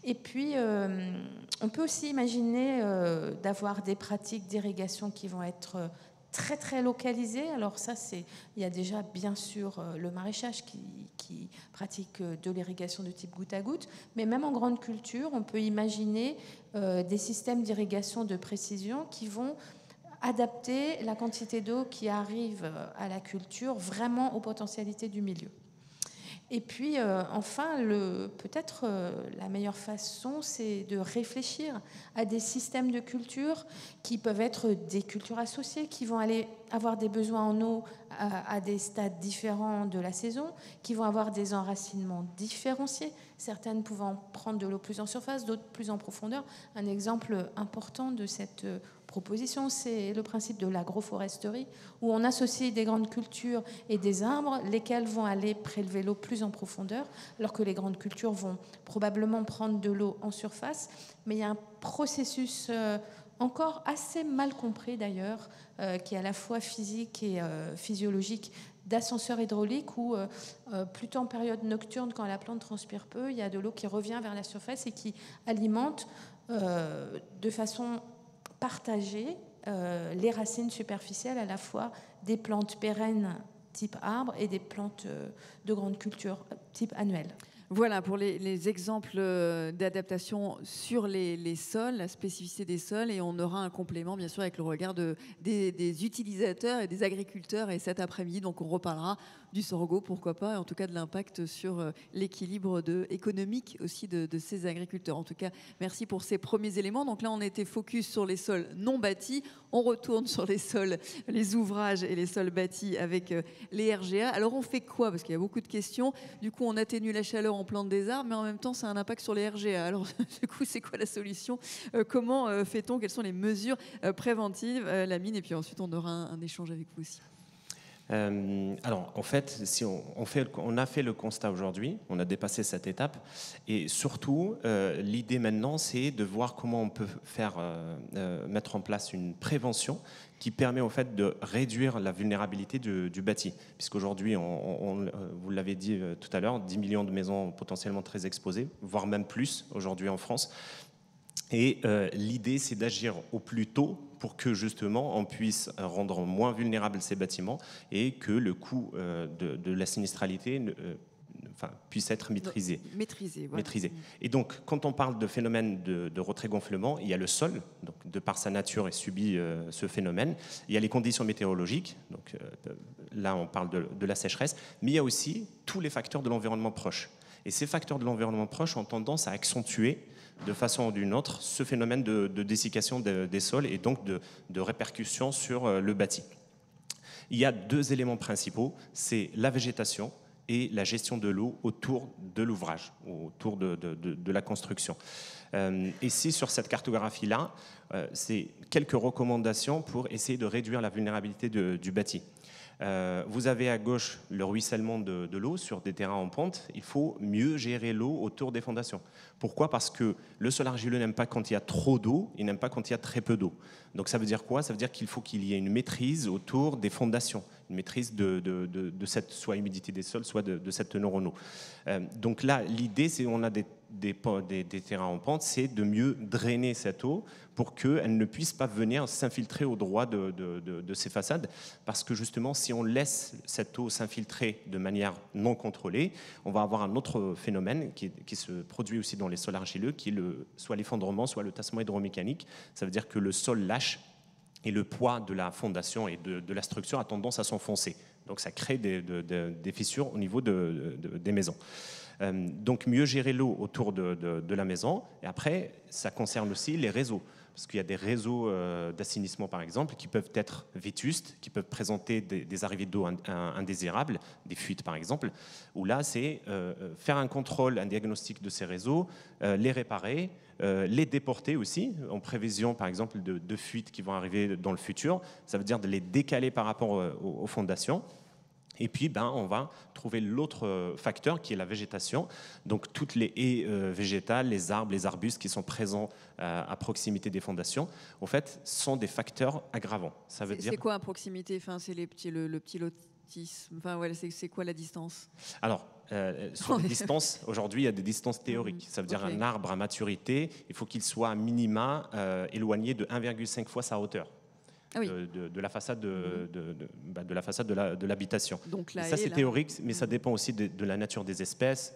Et puis, on peut aussi imaginer d'avoir des pratiques d'irrigation qui vont être très très localisées. Alors ça, il y a déjà bien sûr le maraîchage qui pratique de l'irrigation de type goutte à goutte, mais même en grande culture, on peut imaginer des systèmes d'irrigation de précision qui vont adapter la quantité d'eau qui arrive à la culture vraiment aux potentialités du milieu. Et puis, enfin, peut-être la meilleure façon, c'est de réfléchir à des systèmes de culture qui peuvent être des cultures associées, qui vont aller avoir des besoins en eau à des stades différents de la saison, qui vont avoir des enracinements différenciés, certaines pouvant prendre de l'eau plus en surface, d'autres plus en profondeur. Un exemple important de cette proposition, c'est le principe de l'agroforesterie, où on associe des grandes cultures et des arbres, lesquels vont aller prélever l'eau plus en profondeur, alors que les grandes cultures vont probablement prendre de l'eau en surface. Mais il y a un processus encore assez mal compris d'ailleurs, qui est à la fois physique et physiologique, d'ascenseur hydraulique, où plutôt en période nocturne, quand la plante transpire peu, il y a de l'eau qui revient vers la surface et qui alimente de façon partagée les racines superficielles à la fois des plantes pérennes type arbre et des plantes de grande culture type annuelle. Voilà pour les exemples d'adaptation sur les sols, la spécificité des sols, et on aura un complément bien sûr avec le regard des utilisateurs et des agriculteurs, et cet après-midi donc on reparlera du sorgho, pourquoi pas, et en tout cas de l'impact sur l'équilibre économique aussi de ces agriculteurs. En tout cas, merci pour ces premiers éléments. Donc là, on était focus sur les sols non bâtis. On retourne sur les sols, les ouvrages et les sols bâtis avec les RGA. Alors on fait quoi? Parce qu'il y a beaucoup de questions. Du coup, on atténue la chaleur, on plante des arbres, mais en même temps, ça a un impact sur les RGA. Alors du coup, c'est quoi la solution? Comment fait-on? Quelles sont les mesures préventives, Lamine? Et puis ensuite, on aura un échange avec vous aussi. Alors, en fait, si on a fait le constat aujourd'hui, on a dépassé cette étape, et surtout, l'idée maintenant, c'est de voir comment on peut mettre en place une prévention qui permet en fait de réduire la vulnérabilité du bâti, puisqu'aujourd'hui, vous l'avez dit tout à l'heure, 10 millions de maisons potentiellement très exposées, voire même plus aujourd'hui en France. Et l'idée, c'est d'agir au plus tôt pour que justement on puisse rendre moins vulnérables ces bâtiments et que le coût de la sinistralité puisse être maîtrisé. Maîtrisé. Et donc, quand on parle de phénomène de retrait-gonflement, il y a le sol, donc de par sa nature, il subit ce phénomène. Il y a les conditions météorologiques, donc là on parle de la sécheresse, mais il y a aussi tous les facteurs de l'environnement proche. Et ces facteurs de l'environnement proche ont tendance à accentuer de façon ou d'une autre ce phénomène de dessiccation des sols et donc de répercussions sur le bâti. Il y a 2 éléments principaux, c'est la végétation et la gestion de l'eau autour de l'ouvrage, autour de la construction. Ici, sur cette cartographie-là, c'est quelques recommandations pour essayer de réduire la vulnérabilité du bâti. Vous avez à gauche le ruissellement de l'eau sur des terrains en pente. Il faut mieux gérer l'eau autour des fondations. Pourquoi ? Parce que le sol argileux n'aime pas quand il y a trop d'eau, il n'aime pas quand il y a très peu d'eau. Donc ça veut dire quoi ? Ça veut dire qu'il faut qu'il y ait une maîtrise autour des fondations, une maîtrise de cette soit humidité des sols, soit de cette teneur en eau. Donc là, l'idée, c'est qu'on a des terrains en pente, c'est de mieux drainer cette eau pour qu'elle ne puisse pas venir s'infiltrer au droit de ces façades. Parce que justement, si on laisse cette eau s'infiltrer de manière non contrôlée, on va avoir un autre phénomène qui se produit aussi dans les sols argileux, qui est soit l'effondrement, soit le tassement hydromécanique. Ça veut dire que le sol lâche et le poids de la fondation et de la structure a tendance à s'enfoncer. Donc ça crée des fissures au niveau des maisons. Donc mieux gérer l'eau autour de la maison. Et après, ça concerne aussi les réseaux. Parce qu'il y a des réseaux d'assainissement, par exemple, qui peuvent être vétustes, qui peuvent présenter des arrivées d'eau indésirables, des fuites, par exemple, où là, c'est faire un contrôle, un diagnostic de ces réseaux, les réparer, les déporter aussi, en prévision, par exemple, de fuites qui vont arriver dans le futur. Ça veut dire de les décaler par rapport aux fondations. Et puis, on va trouver l'autre facteur qui est la végétation. Donc, toutes les haies végétales, les arbres, les arbustes qui sont présents à proximité des fondations, en fait, sont des facteurs aggravants. Ça veut dire... C'est quoi à proximité ? Enfin, c'est le petit lotisme. Enfin, ouais, c'est quoi la distance ? Alors, sur les distances, aujourd'hui, il y a des distances théoriques. Ça veut dire un arbre à maturité, il faut qu'il soit à minima éloigné de 1,5 fois sa hauteur. Ah oui. de la façade de la façade de l'habitation. Donc ça c'est théorique, mais ça dépend aussi de la nature des espèces.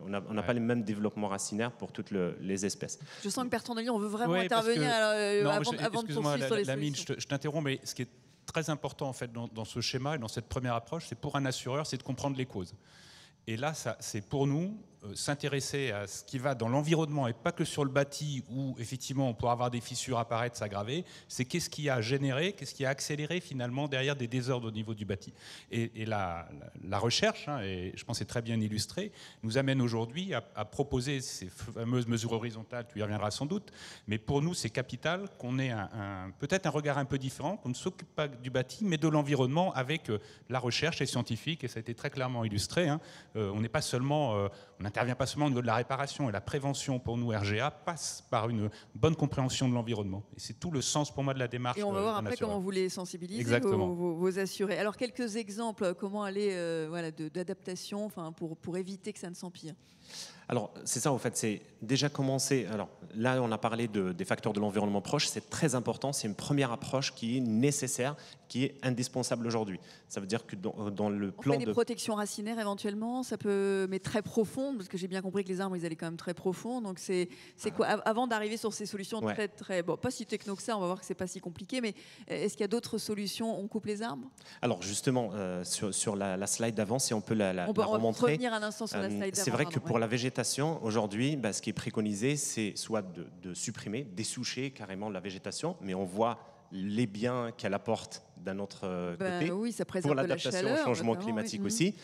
On n'a pas les mêmes développements racinaires pour toutes les espèces. Je sens que Bertrand Delis, on veut vraiment intervenir avant de poursuivre sur les solutions. Je t'interromps, mais ce qui est très important en fait dans ce schéma et dans cette première approche, c'est pour un assureur, c'est de comprendre les causes. Et là, c'est pour nous s'intéresser à ce qui va dans l'environnement et pas que sur le bâti où effectivement on pourra avoir des fissures apparaître, s'aggraver, c'est qu'est-ce qui a généré, qu'est-ce qui a accéléré finalement derrière des désordres au niveau du bâti. Et la recherche, et je pense que c'est très bien illustré, nous amène aujourd'hui à proposer ces fameuses mesures horizontales, tu y reviendras sans doute, mais pour nous c'est capital qu'on ait peut-être un regard un peu différent, qu'on ne s'occupe pas du bâti mais de l'environnement avec la recherche et scientifique, et ça a été très clairement illustré. On n'est pas seulement... on n'intervient pas seulement au niveau de la réparation, et la prévention pour nous, RGA, passe par une bonne compréhension de l'environnement. Et c'est tout le sens pour moi de la démarche. Et on va voir après comment vous les sensibilisez, vos assurés. Alors quelques exemples, comment aller d'adaptation pour éviter que ça ne s'empire. Alors, c'est ça, en fait, c'est déjà commencer. Alors, là, on a parlé des facteurs de l'environnement proche, c'est très important, c'est une première approche qui est nécessaire, qui est indispensable aujourd'hui. Ça veut dire que dans le plan on fait des protections racinaires éventuellement, ça peut, mais très profondes, parce que j'ai bien compris que les arbres, ils allaient quand même très profond. Donc, c'est quoi, avant d'arriver sur ces solutions très, bon, pas si techno que ça, on va voir que c'est pas si compliqué, mais est-ce qu'il y a d'autres solutions ? On coupe les arbres ? Alors, justement, sur la slide d'avant, si on peut la remontrer. On peut revenir un instant sur la slide d'avant. C'est vrai que pour la végétation, aujourd'hui, ce qui est préconisé, c'est soit de supprimer, dessoucher carrément la végétation, mais on voit les biens qu'elle apporte d'un autre côté, oui, ça pour l'adaptation au changement climatique aussi,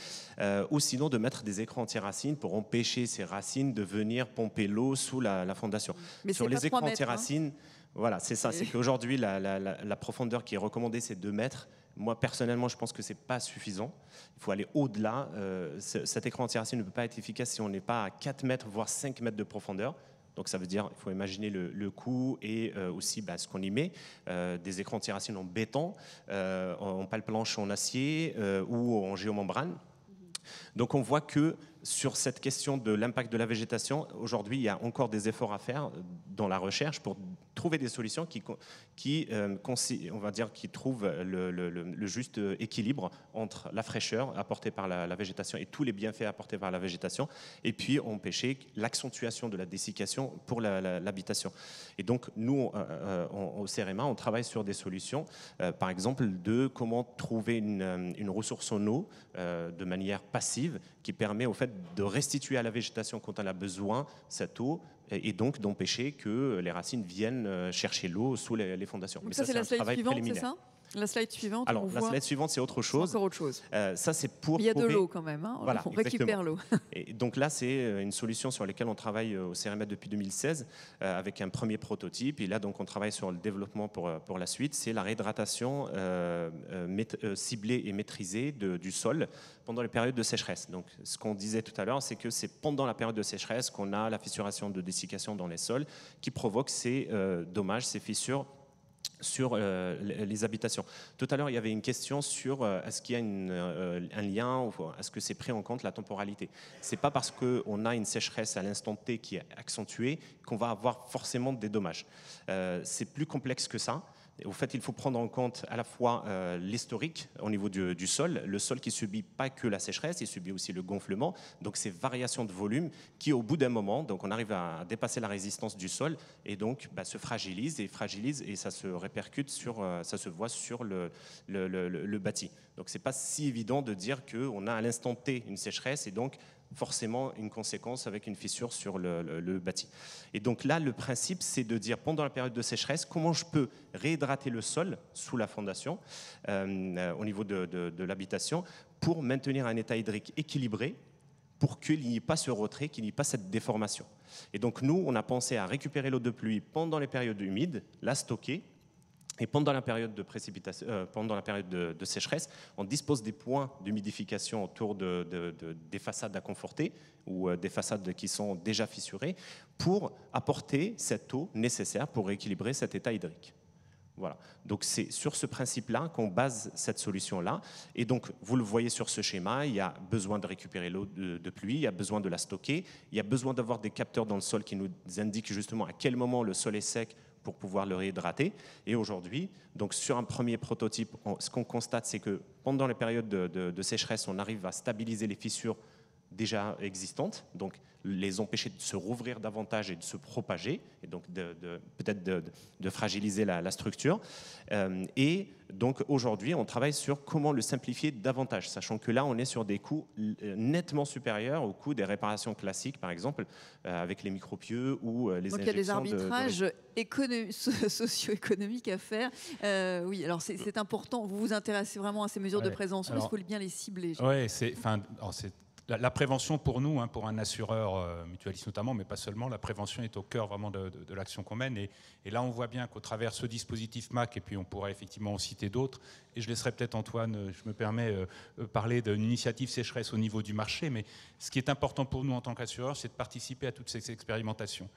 ou sinon de mettre des écrans anti-racines pour empêcher ces racines de venir pomper l'eau sous la fondation. Mais sur les écrans anti-racines, voilà, c'est ça, c'est qu'aujourd'hui, la profondeur qui est recommandée, c'est 2 mètres. Moi, personnellement, je pense que ce n'est pas suffisant. Il faut aller au-delà. Cet écran anti-racine ne peut pas être efficace si on n'est pas à 4 mètres, voire 5 mètres de profondeur. Donc ça veut dire qu'il faut imaginer le coût et aussi ce qu'on y met. Des écrans anti-racines en béton, en pale planche en acier ou en géomembrane. Donc on voit que sur cette question de l'impact de la végétation, aujourd'hui, il y a encore des efforts à faire dans la recherche pour trouver des solutions qui trouvent le juste équilibre entre la fraîcheur apportée par la végétation et tous les bienfaits apportés par la végétation, et puis empêcher l'accentuation de la dessiccation pour l'habitation. Et donc, nous, au CEREMA, on travaille sur des solutions, par exemple, de comment trouver une ressource en eau de manière passive qui permet au fait de restituer à la végétation quand elle a besoin cette eau, et donc d'empêcher que les racines viennent chercher l'eau sous les fondations. Donc ça, c'est la slide suivante, c'est ça ? La slide suivante, alors la slide suivante, c'est autre chose. Encore autre chose. Ça, c'est pour. Il y a de l'eau quand même. Hein. Voilà, on récupère l'eau. Et donc là, c'est une solution sur laquelle on travaille au CEREMET depuis 2016 avec un premier prototype. Et là, donc, on travaille sur le développement pour la suite. C'est la réhydratation ciblée et maîtrisée du sol pendant les périodes de sécheresse. Donc, ce qu'on disait tout à l'heure, c'est que c'est pendant la période de sécheresse qu'on a la fissuration de dessiccation dans les sols qui provoque ces dommages, ces fissures sur les habitations. Tout à l'heure, il y avait une question sur est-ce qu'il y a un lien, ou est-ce que c'est pris en compte la temporalité. Ce n'est pas parce qu'on a une sécheresse à l'instant T qui est accentuée qu'on va avoir forcément des dommages. C'est plus complexe que ça. Au fait, il faut prendre en compte à la fois l'historique au niveau du sol, le sol qui ne subit pas que la sécheresse, il subit aussi le gonflement, donc ces variations de volume qui, au bout d'un moment, donc on arrive à dépasser la résistance du sol et donc se fragilise et ça se répercute ça se voit sur le bâti. Donc c'est pas si évident de dire qu'on a à l'instant T une sécheresse et donc forcément une conséquence avec une fissure sur le bâti. Et donc là, le principe, c'est de dire pendant la période de sécheresse, comment je peux réhydrater le sol sous la fondation au niveau de l'habitation pour maintenir un état hydrique équilibré pour qu'il n'y ait pas ce retrait, qu'il n'y ait pas cette déformation. Et donc nous, on a pensé à récupérer l'eau de pluie pendant les périodes humides, la stocker. Et pendant la période de précipitation, pendant la période de sécheresse, on dispose des points d'humidification autour des façades à conforter ou des façades qui sont déjà fissurées pour apporter cette eau nécessaire pour rééquilibrer cet état hydrique. Voilà. Donc c'est sur ce principe-là qu'on base cette solution-là. Et donc vous le voyez sur ce schéma, il y a besoin de récupérer l'eau de pluie, il y a besoin de la stocker, il y a besoin d'avoir des capteurs dans le sol qui nous indiquent justement à quel moment le sol est sec pour pouvoir le réhydrater. Et aujourd'hui, donc sur un premier prototype, ce qu'on constate, c'est que pendant les périodes de sécheresse, on arrive à stabiliser les fissures déjà existantes, donc les empêcher de se rouvrir davantage et de se propager, et donc peut-être de fragiliser la structure. Et donc aujourd'hui, on travaille sur comment le simplifier davantage, sachant que là, on est sur des coûts nettement supérieurs aux coûts des réparations classiques, par exemple, avec les micropieux ou les injections. Donc il y a des arbitrages socio-économiques à faire. Oui, alors c'est important. Vous vous intéressez vraiment à ces mesures de prévention, il faut bien les cibler. Oui, c'est la prévention pour nous, pour un assureur mutualiste notamment, mais pas seulement, la prévention est au cœur vraiment de l'action qu'on mène. Et là, on voit bien qu'au travers ce dispositif MAC, et puis on pourrait effectivement en citer d'autres, et je laisserai peut-être Antoine, je me permets, parler d'une initiative sécheresse au niveau du marché, mais ce qui est important pour nous en tant qu'assureur, c'est de participer à toutes ces expérimentations.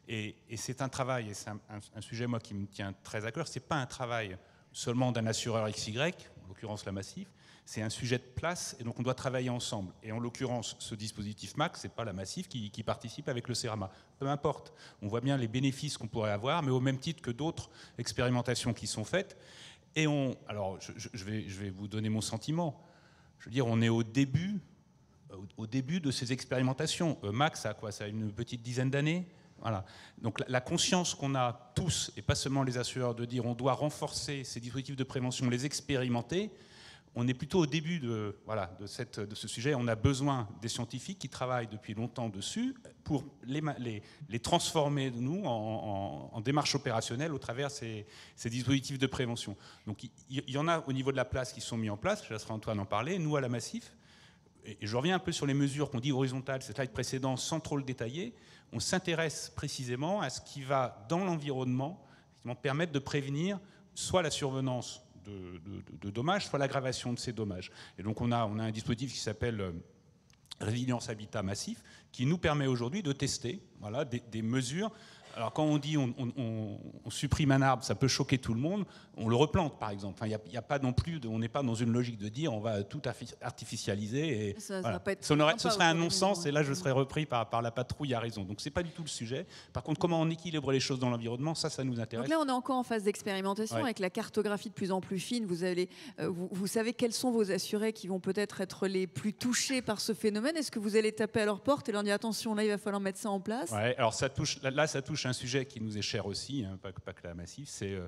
Et c'est un travail, et c'est un sujet moi qui me tient très à cœur, c'est pas un travail seulement d'un assureur XY, en l'occurrence la Massif, c'est un sujet de place et donc on doit travailler ensemble. Et en l'occurrence, ce dispositif MAC, ce n'est pas la Massif qui participe avec le CERAMA. Peu importe, on voit bien les bénéfices qu'on pourrait avoir, mais au même titre que d'autres expérimentations qui sont faites. Et alors, je vais vous donner mon sentiment. Je veux dire, on est au début de ces expérimentations. MAC, ça a quoi? Ça a une petite dizaine d'années. Voilà. Donc la conscience qu'on a tous, et pas seulement les assureurs, de dire on doit renforcer ces dispositifs de prévention, les expérimenter. On est plutôt au début de ce sujet. On a besoin des scientifiques qui travaillent depuis longtemps dessus pour les transformer, nous, en démarche opérationnelle au travers ces dispositifs de prévention. Donc il y en a au niveau de la place qui sont mis en place. Je laisserai Antoine en parler. Nous, à la Massif, et je reviens un peu sur les mesures qu'on dit horizontales, cette slide précédente, sans trop le détailler, on s'intéresse précisément à ce qui va, dans l'environnement, permettre de prévenir soit la survenance de dommages, soit l'aggravation de ces dommages. Et donc on a un dispositif qui s'appelle Résilience Habitat Massif, qui nous permet aujourd'hui de tester des mesures. Alors quand on dit on supprime un arbre, ça peut choquer tout le monde, on le replante par exemple. Il n'y a pas non plus, on n'est pas dans une logique de dire on va tout artificialiser. Et ça voilà. va pas être Ce serait un non-sens et là je serais repris par la patrouille à raison. Donc c'est pas du tout le sujet. Par contre, comment on équilibre les choses dans l'environnement, ça nous intéresse. Donc là on est encore en phase d'expérimentation avec la cartographie de plus en plus fine. Vous savez quels sont vos assurés qui vont peut-être être les plus touchés par ce phénomène. Est-ce que vous allez taper à leur porte et leur dire attention, là il va falloir mettre ça en place? Alors ça touche un sujet qui nous est cher aussi, pas que la Massif, c'est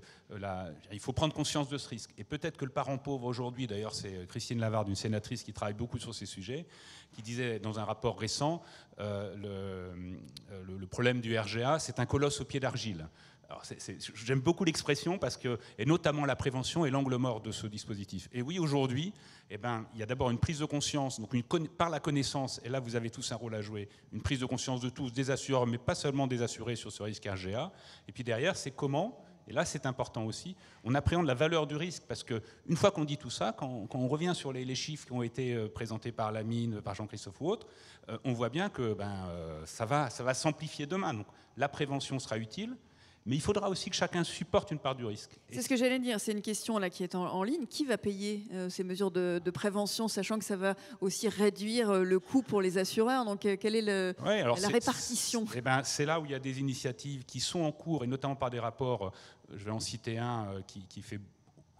il faut prendre conscience de ce risque. Et peut-être que le parent pauvre aujourd'hui, d'ailleurs c'est Christine Lavarde, une sénatrice qui travaille beaucoup sur ces sujets, qui disait dans un rapport récent, le problème du RGA, c'est un colosse au pied d'argile. J'aime beaucoup l'expression parce que, et notamment la prévention est l'angle mort de ce dispositif. Et oui, aujourd'hui, il y a d'abord une prise de conscience, donc par la connaissance, et là vous avez tous un rôle à jouer, une prise de conscience de tous, des assureurs, mais pas seulement des assurés sur ce risque RGA. Et puis derrière, c'est comment, et là c'est important aussi, on appréhende la valeur du risque, parce qu'une fois qu'on dit tout ça, quand on revient sur les chiffres qui ont été présentés par Lamine, par Jean-Christophe ou autres, on voit bien que ça va s'amplifier demain. Donc la prévention sera utile, mais il faudra aussi que chacun supporte une part du risque. C'est ce que j'allais dire, c'est une question là qui est en ligne. Qui va payer ces mesures de prévention, sachant que ça va aussi réduire le coût pour les assureurs? Donc quelle est la répartition? C'est là où il y a des initiatives qui sont en cours, et notamment par des rapports, je vais en citer un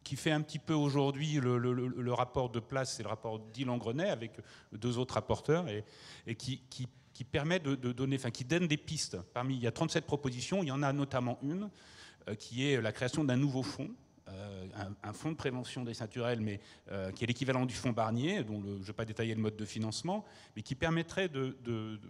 qui fait un petit peu aujourd'hui le rapport de place, c'est le rapport d'Ylan-Grenet avec 2 autres rapporteurs, et qui permet de donner, qui donne des pistes. Il y a 37 propositions, il y en a notamment une qui est la création d'un nouveau fonds, un fonds de prévention des risques naturels, mais qui est l'équivalent du fonds Barnier, dont je ne vais pas détailler le mode de financement, mais qui permettrait de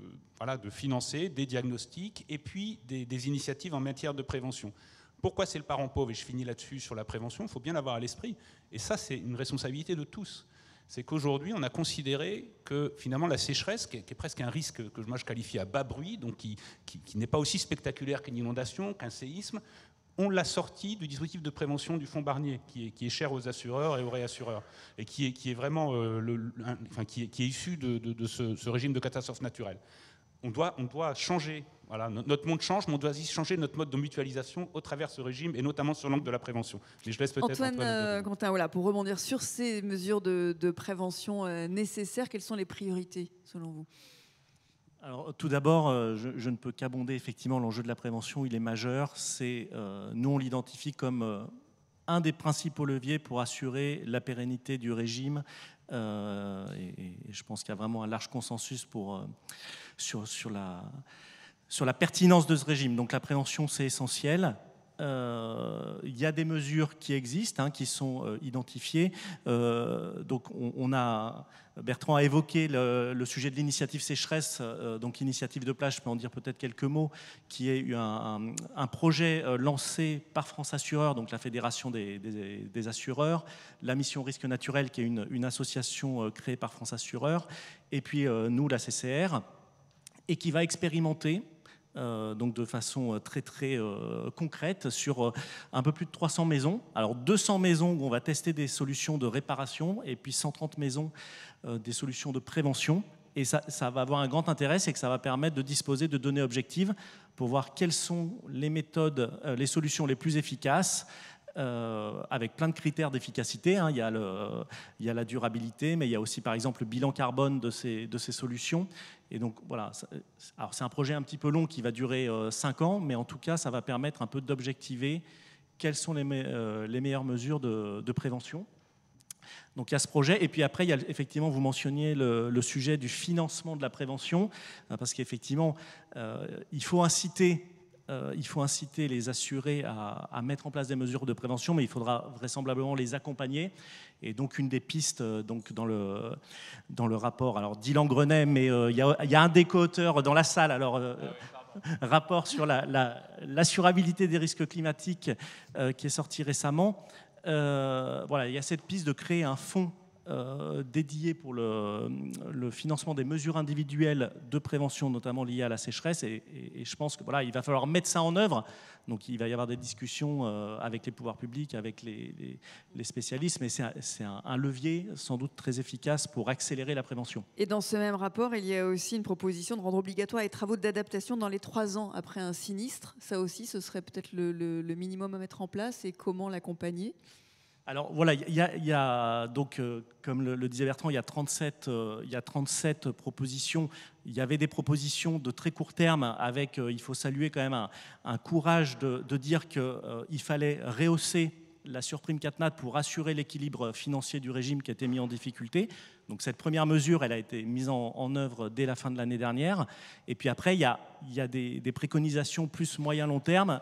financer des diagnostics et puis des initiatives en matière de prévention. Pourquoi c'est le parent pauvre? Et je finis là-dessus sur la prévention, il faut bien l'avoir à l'esprit. Et ça, c'est une responsabilité de tous. C'est qu'aujourd'hui, on a considéré que finalement la sécheresse, qui est presque un risque que moi je qualifie à bas bruit, donc qui n'est pas aussi spectaculaire qu'une inondation, qu'un séisme, on l'a sorti du dispositif de prévention du fonds Barnier, qui est cher aux assureurs et aux réassureurs, et qui est vraiment qui est issu de ce régime de catastrophe naturelle. On doit changer. Voilà, notre monde change, mais on doit aussi changer notre mode de mutualisation au travers de ce régime, et notamment sur l'angle de la prévention. Mais je laisse peut-être Antoine Quentin, pour rebondir sur ces mesures de prévention nécessaires, quelles sont les priorités selon vous? Alors, tout d'abord, je ne peux qu'abonder effectivement l'enjeu de la prévention, il est majeur. Nous, on l'identifie comme un des principaux leviers pour assurer la pérennité du régime. Et je pense qu'il y a vraiment un large consensus sur la pertinence de ce régime. Donc la prévention, c'est essentiel. Il y a des mesures qui existent, qui sont identifiées. Donc Bertrand a évoqué le sujet de l'initiative sécheresse, donc initiative de plage, je peux en dire peut-être quelques mots, qui est eu un projet lancé par France Assureurs, donc la Fédération des assureurs, la mission risque naturel, qui est une association créée par France Assureurs, et puis nous, la CCR, et qui va expérimenter donc de façon très concrète sur un peu plus de 300 maisons. Alors 200 maisons où on va tester des solutions de réparation, et puis 130 maisons des solutions de prévention. Et ça va avoir un grand intérêt, c'est que ça va permettre de disposer de données objectives pour voir quelles sont les méthodes, les solutions les plus efficaces, avec plein de critères d'efficacité. Il y a la durabilité, mais il y a aussi par exemple le bilan carbone de ces solutions. Et donc voilà, alors c'est un projet un petit peu long qui va durer 5 ans, mais en tout cas ça va permettre un peu d'objectiver quelles sont les meilleures mesures de prévention. Donc il y a ce projet, et puis après il y a effectivement, vous mentionniez le sujet du financement de la prévention, parce qu'effectivement il faut inciter les assurés à mettre en place des mesures de prévention, mais il faudra vraisemblablement les accompagner. Et donc une des pistes donc dans le rapport, alors d'Ylan-Grenet, mais il y a un des co-auteurs dans la salle, alors rapport sur l'assurabilité des risques climatiques qui est sorti récemment. Voilà, il y a cette piste de créer un fonds dédié pour le financement des mesures individuelles de prévention, notamment liées à la sécheresse. Et je pense que voilà, il va falloir mettre ça en œuvre. Donc il va y avoir des discussions avec les pouvoirs publics, avec les spécialistes, mais c'est un levier sans doute très efficace pour accélérer la prévention. Et dans ce même rapport, il y a aussi une proposition de rendre obligatoire les travaux d'adaptation dans les 3 ans après un sinistre. Ça aussi, ce serait peut-être le minimum à mettre en place, et comment l'accompagner? Alors voilà, il y a donc, comme le disait Bertrand, il y a 37 propositions. Il y avait des propositions de très court terme avec, il faut saluer quand même un courage de dire qu'il fallait rehausser la surprime CatNat pour assurer l'équilibre financier du régime qui était mis en difficulté. Donc cette première mesure, elle a été mise en œuvre dès la fin de l'année dernière. Et puis après, il y a des préconisations plus moyen-long terme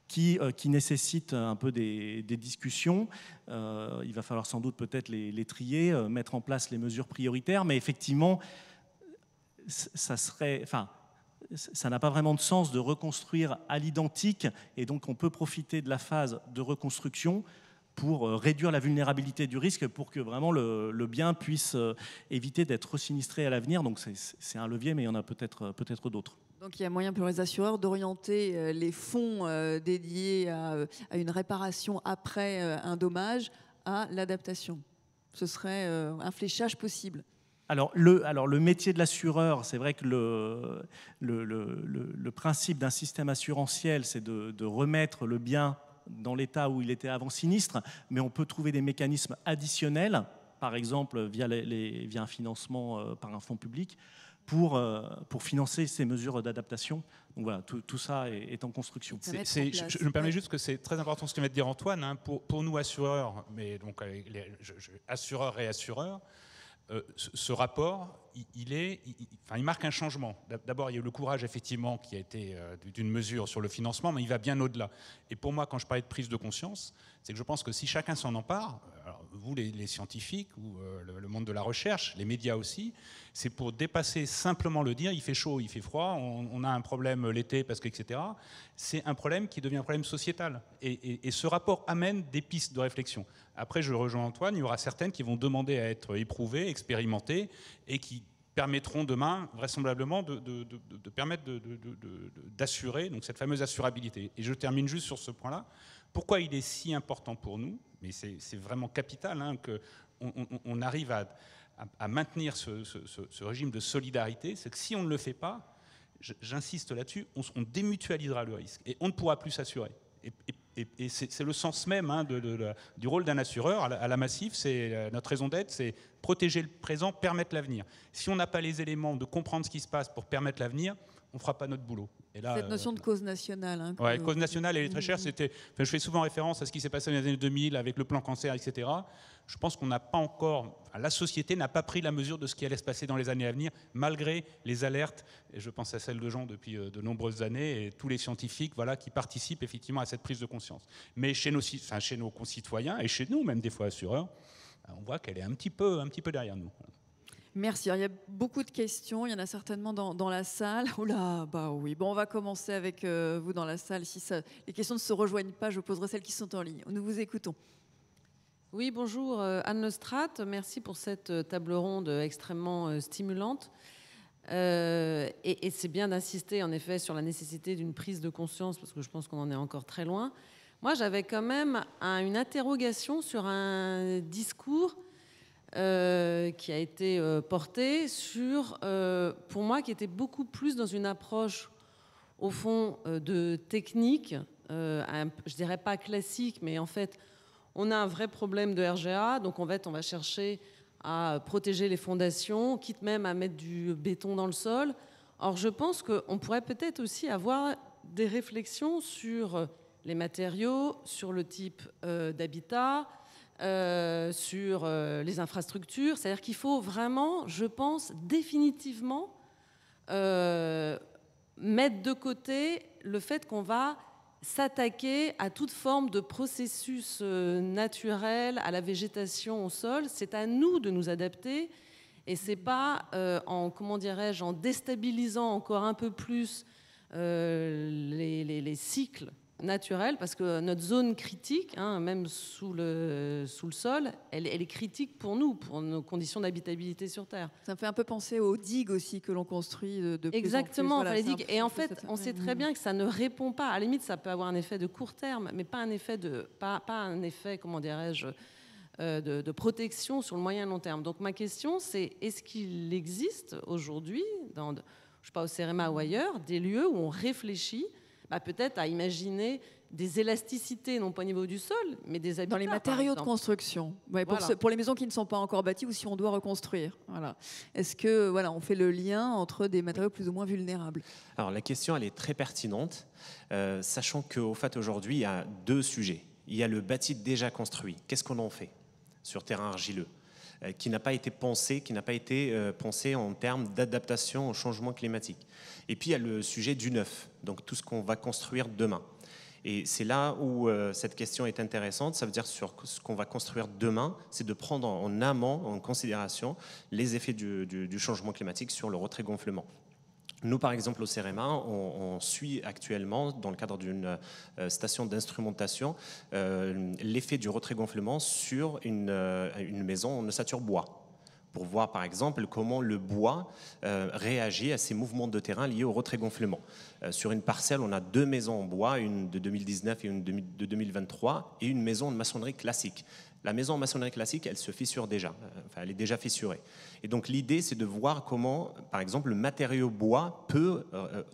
qui nécessitent un peu des discussions. Il va falloir sans doute peut-être les trier, mettre en place les mesures prioritaires, mais effectivement, ça serait, ça n'a pas vraiment de sens de reconstruire à l'identique, et donc on peut profiter de la phase de reconstruction pour réduire la vulnérabilité du risque, pour que vraiment le bien puisse éviter d'être sinistré à l'avenir. Donc c'est un levier, mais il y en a peut-être d'autres. Donc il y a moyen pour les assureurs d'orienter les fonds dédiés à une réparation après un dommage à l'adaptation. Ce serait un fléchage possible. Alors le métier de l'assureur, c'est vrai que le principe d'un système assurantiel, c'est de remettre le bien dans l'état où il était avant sinistre, mais on peut trouver des mécanismes additionnels, par exemple via un financement par un fonds public, pour financer ces mesures d'adaptation. Donc voilà, tout ça est en construction. Je me permets juste que c'est très important ce que vient de dire Antoine, hein, pour nous assureurs, mais donc assureurs et assureurs, ce rapport, il marque un changement. D'abord, il y a eu le courage, effectivement, qui a été d'une mesure sur le financement, mais il va bien au-delà. Et pour moi, quand je parlais de prise de conscience, c'est que je pense que si chacun s'en empare, alors vous les scientifiques, ou le monde de la recherche, les médias aussi, c'est pour dépasser simplement le dire, il fait chaud, il fait froid, on a un problème l'été, parce que, etc. C'est un problème qui devient un problème sociétal. Et ce rapport amène des pistes de réflexion. Après, je rejoins Antoine, il y aura certaines qui vont demander à être éprouvées, expérimentées, et qui permettront demain, vraisemblablement, de permettre d'assurer donc cette fameuse assurabilité. Et je termine juste sur ce point-là. Pourquoi il est si important pour nous, mais c'est vraiment capital, hein, qu'on arrive à maintenir ce régime de solidarité, c'est que si on ne le fait pas, j'insiste là-dessus, on démutualisera le risque et on ne pourra plus s'assurer. Et c'est le sens même, hein, du rôle d'un assureur. À la Massif, c'est notre raison d'être, c'est protéger le présent, permettre l'avenir. Si on n'a pas les éléments de comprendre ce qui se passe pour permettre l'avenir, on ne fera pas notre boulot. Et là, cette notion de cause nationale. Hein, ouais, cause nationale, elle est très chère. Je fais souvent référence à ce qui s'est passé dans les années 2000 avec le plan cancer, etc. Je pense qu'on n'a pas encore, la société n'a pas pris la mesure de ce qui allait se passer dans les années à venir, malgré les alertes, et je pense à celles de Jean depuis de nombreuses années, et tous les scientifiques, voilà, qui participent effectivement à cette prise de conscience. Mais chez nos concitoyens, et chez nous, même des fois assureurs, on voit qu'elle est un petit peu derrière nous. Merci. Alors, il y a beaucoup de questions. Il y en a certainement dans la salle. Oula, bah oui. Bon, on va commencer avec vous dans la salle. Si les questions ne se rejoignent pas, je poserai celles qui sont en ligne. Nous vous écoutons. Oui, bonjour Anne Lestrade. Merci pour cette table ronde extrêmement stimulante. Et c'est bien d'insister en effet sur la nécessité d'une prise de conscience parce que je pense qu'on en est encore très loin. Moi, j'avais quand même une interrogation sur un discours qui a été porté sur, pour moi, qui était beaucoup plus dans une approche, au fond, de technique, je dirais pas classique, mais en fait, on a un vrai problème de RGA, donc en fait, on va chercher à protéger les fondations, quitte même à mettre du béton dans le sol. Or, je pense qu'on pourrait peut-être aussi avoir des réflexions sur les matériaux, sur le type d'habitat, sur les infrastructures. C'est-à-dire qu'il faut vraiment, je pense, définitivement mettre de côté le fait qu'on va s'attaquer à toute forme de processus naturel, à la végétation, au sol. C'est à nous de nous adapter et c'est pas en déstabilisant encore un peu plus les cycles naturelle, parce que notre zone critique, hein, même sous le sol, elle est critique pour nous, pour nos conditions d'habitabilité sur Terre. Ça me fait un peu penser aux digues aussi que l'on construit de plus Exactement, en plus. Voilà, les digues. Et en fait, on sait très bien que ça ne répond pas. À la limite, ça peut avoir un effet de court terme, mais pas un effet comment dirais-je, de protection sur le moyen et long terme. Donc ma question, c'est est-ce qu'il existe aujourd'hui, je ne sais pas, au CEREMA ou ailleurs, des lieux où on réfléchit peut-être à imaginer des élasticités, non pas au niveau du sol, mais des habitats. Dans les matériaux de construction, ouais, voilà. Pour les maisons qui ne sont pas encore bâties ou si on doit reconstruire. Voilà. Est-ce que on fait le lien entre des matériaux plus ou moins vulnérables? Alors la question, elle est très pertinente, sachant qu'au fait aujourd'hui, il y a deux sujets. Il y a le bâti déjà construit. Qu'est-ce qu'on en fait sur terrain argileux qui n'a pas été pensé en termes d'adaptation au changement climatique. Et puis il y a le sujet du neuf, donc tout ce qu'on va construire demain. Et c'est là où cette question est intéressante. Ça veut dire sur ce qu'on va construire demain, c'est de prendre en amont en considération les effets du changement climatique sur le retrait-gonflement. Nous, par exemple, au CEREMA, on suit actuellement, dans le cadre d'une station d'instrumentation, l'effet du retrait-gonflement sur une maison en ossature bois, pour voir, par exemple, comment le bois réagit à ces mouvements de terrain liés au retrait-gonflement. Sur une parcelle, on a 2 maisons en bois, une de 2019 et une de 2023, et une maison de maçonnerie classique. La maison en maçonnerie classique, elle se fissure déjà, enfin, elle est déjà fissurée. Et donc l'idée, c'est de voir comment, par exemple, le matériau bois peut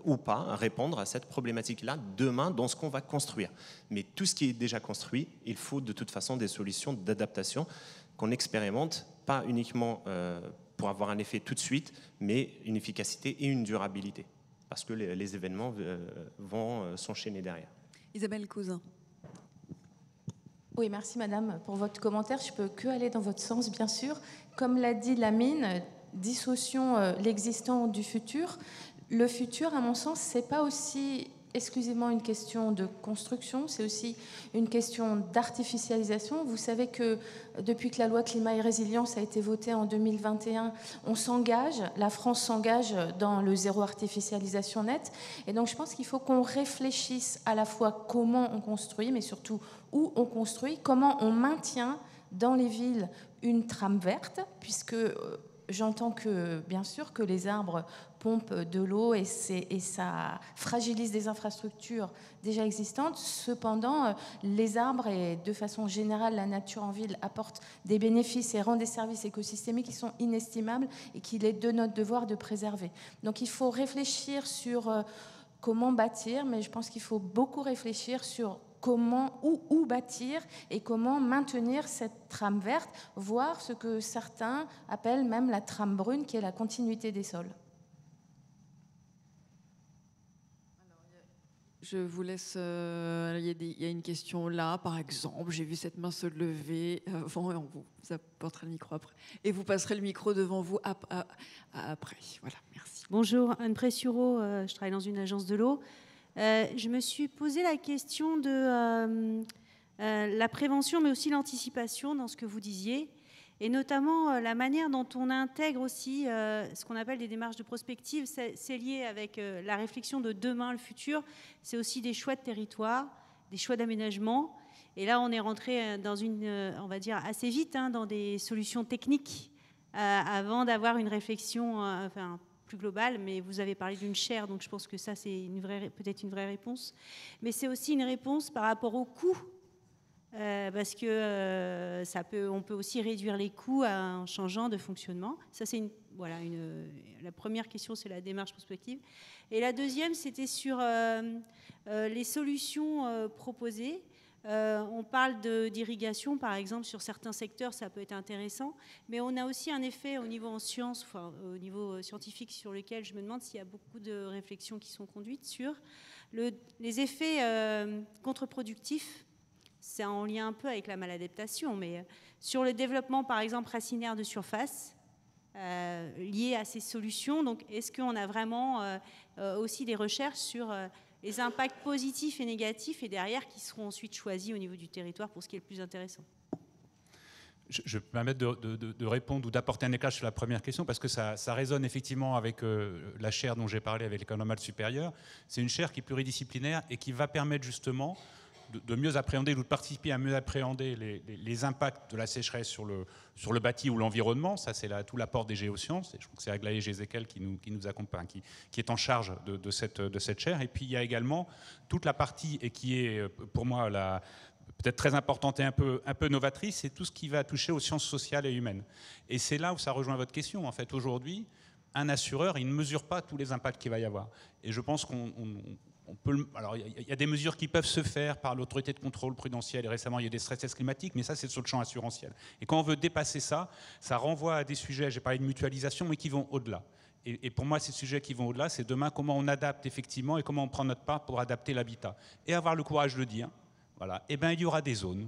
ou pas répondre à cette problématique-là demain dans ce qu'on va construire. Mais tout ce qui est déjà construit, il faut de toute façon des solutions d'adaptation qu'on expérimente, pas uniquement pour avoir un effet tout de suite, mais une efficacité et une durabilité, parce que les événements vont s'enchaîner derrière. Isabelle Cousin. Oui, merci Madame pour votre commentaire. Je peux que aller dans votre sens, bien sûr. Comme l'a dit Lamine, dissocions l'existant du futur. Le futur, à mon sens, c'est pas aussi exclusivement une question de construction, c'est aussi une question d'artificialisation. Vous savez que depuis que la loi climat et résilience a été votée en 2021, on s'engage, la France s'engage dans le zéro artificialisation net. Et donc je pense qu'il faut qu'on réfléchisse à la fois comment on construit, mais surtout où on construit, comment on maintient dans les villes une trame verte, puisque j'entends que, bien sûr, que les arbres pompent de l'eau et ça fragilise des infrastructures déjà existantes. Cependant, les arbres et de façon générale la nature en ville apportent des bénéfices et rendent des services écosystémiques qui sont inestimables et qu'il est de notre devoir de préserver. Donc il faut réfléchir sur comment bâtir, mais je pense qu'il faut beaucoup réfléchir sur comment, où bâtir et comment maintenir cette trame verte, voire ce que certains appellent même la trame brune, qui est la continuité des sols. Je vous laisse. Il y a une question là, par exemple. J'ai vu cette main se lever avant et on vous apportera le micro après. Et vous passerez le micro devant vous après. Voilà, merci. Bonjour, Anne Pressureau, je travaille dans une agence de l'eau. Je me suis posé la question de la prévention, mais aussi l'anticipation dans ce que vous disiez, et notamment la manière dont on intègre aussi ce qu'on appelle des démarches de prospective. C'est lié avec la réflexion de demain, le futur. C'est aussi des choix de territoire, des choix d'aménagement. Et là, on est rentré dans on va dire assez vite, dans des solutions techniques avant d'avoir une réflexion, plus globale, mais vous avez parlé d'une chaire, donc je pense que ça, c'est peut-être une vraie réponse. Mais c'est aussi une réponse par rapport au coût, parce que on peut aussi réduire les coûts en changeant de fonctionnement. Ça, c'est la première question, c'est la démarche prospective. Et la deuxième, c'était sur les solutions proposées. On parle d'irrigation, par exemple, sur certains secteurs, ça peut être intéressant, mais on a aussi un effet au niveau au niveau scientifique, sur lequel je me demande s'il y a beaucoup de réflexions qui sont conduites sur les effets contre-productifs. C'est en lien un peu avec la maladaptation, mais sur le développement, par exemple, racinaire de surface, lié à ces solutions. Donc, est-ce qu'on a vraiment aussi des recherches sur les impacts positifs et négatifs, et derrière, qui seront ensuite choisis au niveau du territoire pour ce qui est le plus intéressant? Je peux me permettre de répondre ou d'apporter un éclairage sur la première question, parce que ça résonne effectivement avec la chaire dont j'ai parlé avec l'école normale supérieure. C'est une chaire qui est pluridisciplinaire et qui va permettre justement de mieux appréhender ou de participer à mieux appréhender les impacts de la sécheresse sur le bâti ou l'environnement. Ça, c'est tout l'apport des géosciences. Et je crois que c'est Aglaé Gézékel qui nous accompagne, qui est en charge de cette chaire. Et puis, il y a également toute la partie, et qui est pour moi peut-être très importante et un peu novatrice, c'est tout ce qui va toucher aux sciences sociales et humaines. Et c'est là où ça rejoint votre question. En fait, aujourd'hui, un assureur, il ne mesure pas tous les impacts qu'il va y avoir. Et je pense alors, il y a des mesures qui peuvent se faire par l'autorité de contrôle prudentiel, et récemment, il y a des stress tests climatiques, mais ça, c'est sur le champ assurantiel. Et quand on veut dépasser ça, ça renvoie à des sujets, j'ai parlé de mutualisation, mais qui vont au-delà. Et pour moi, ces sujets qui vont au-delà, c'est demain comment on adapte effectivement et comment on prend notre part pour adapter l'habitat. Et avoir le courage de le dire, voilà, il y aura des zones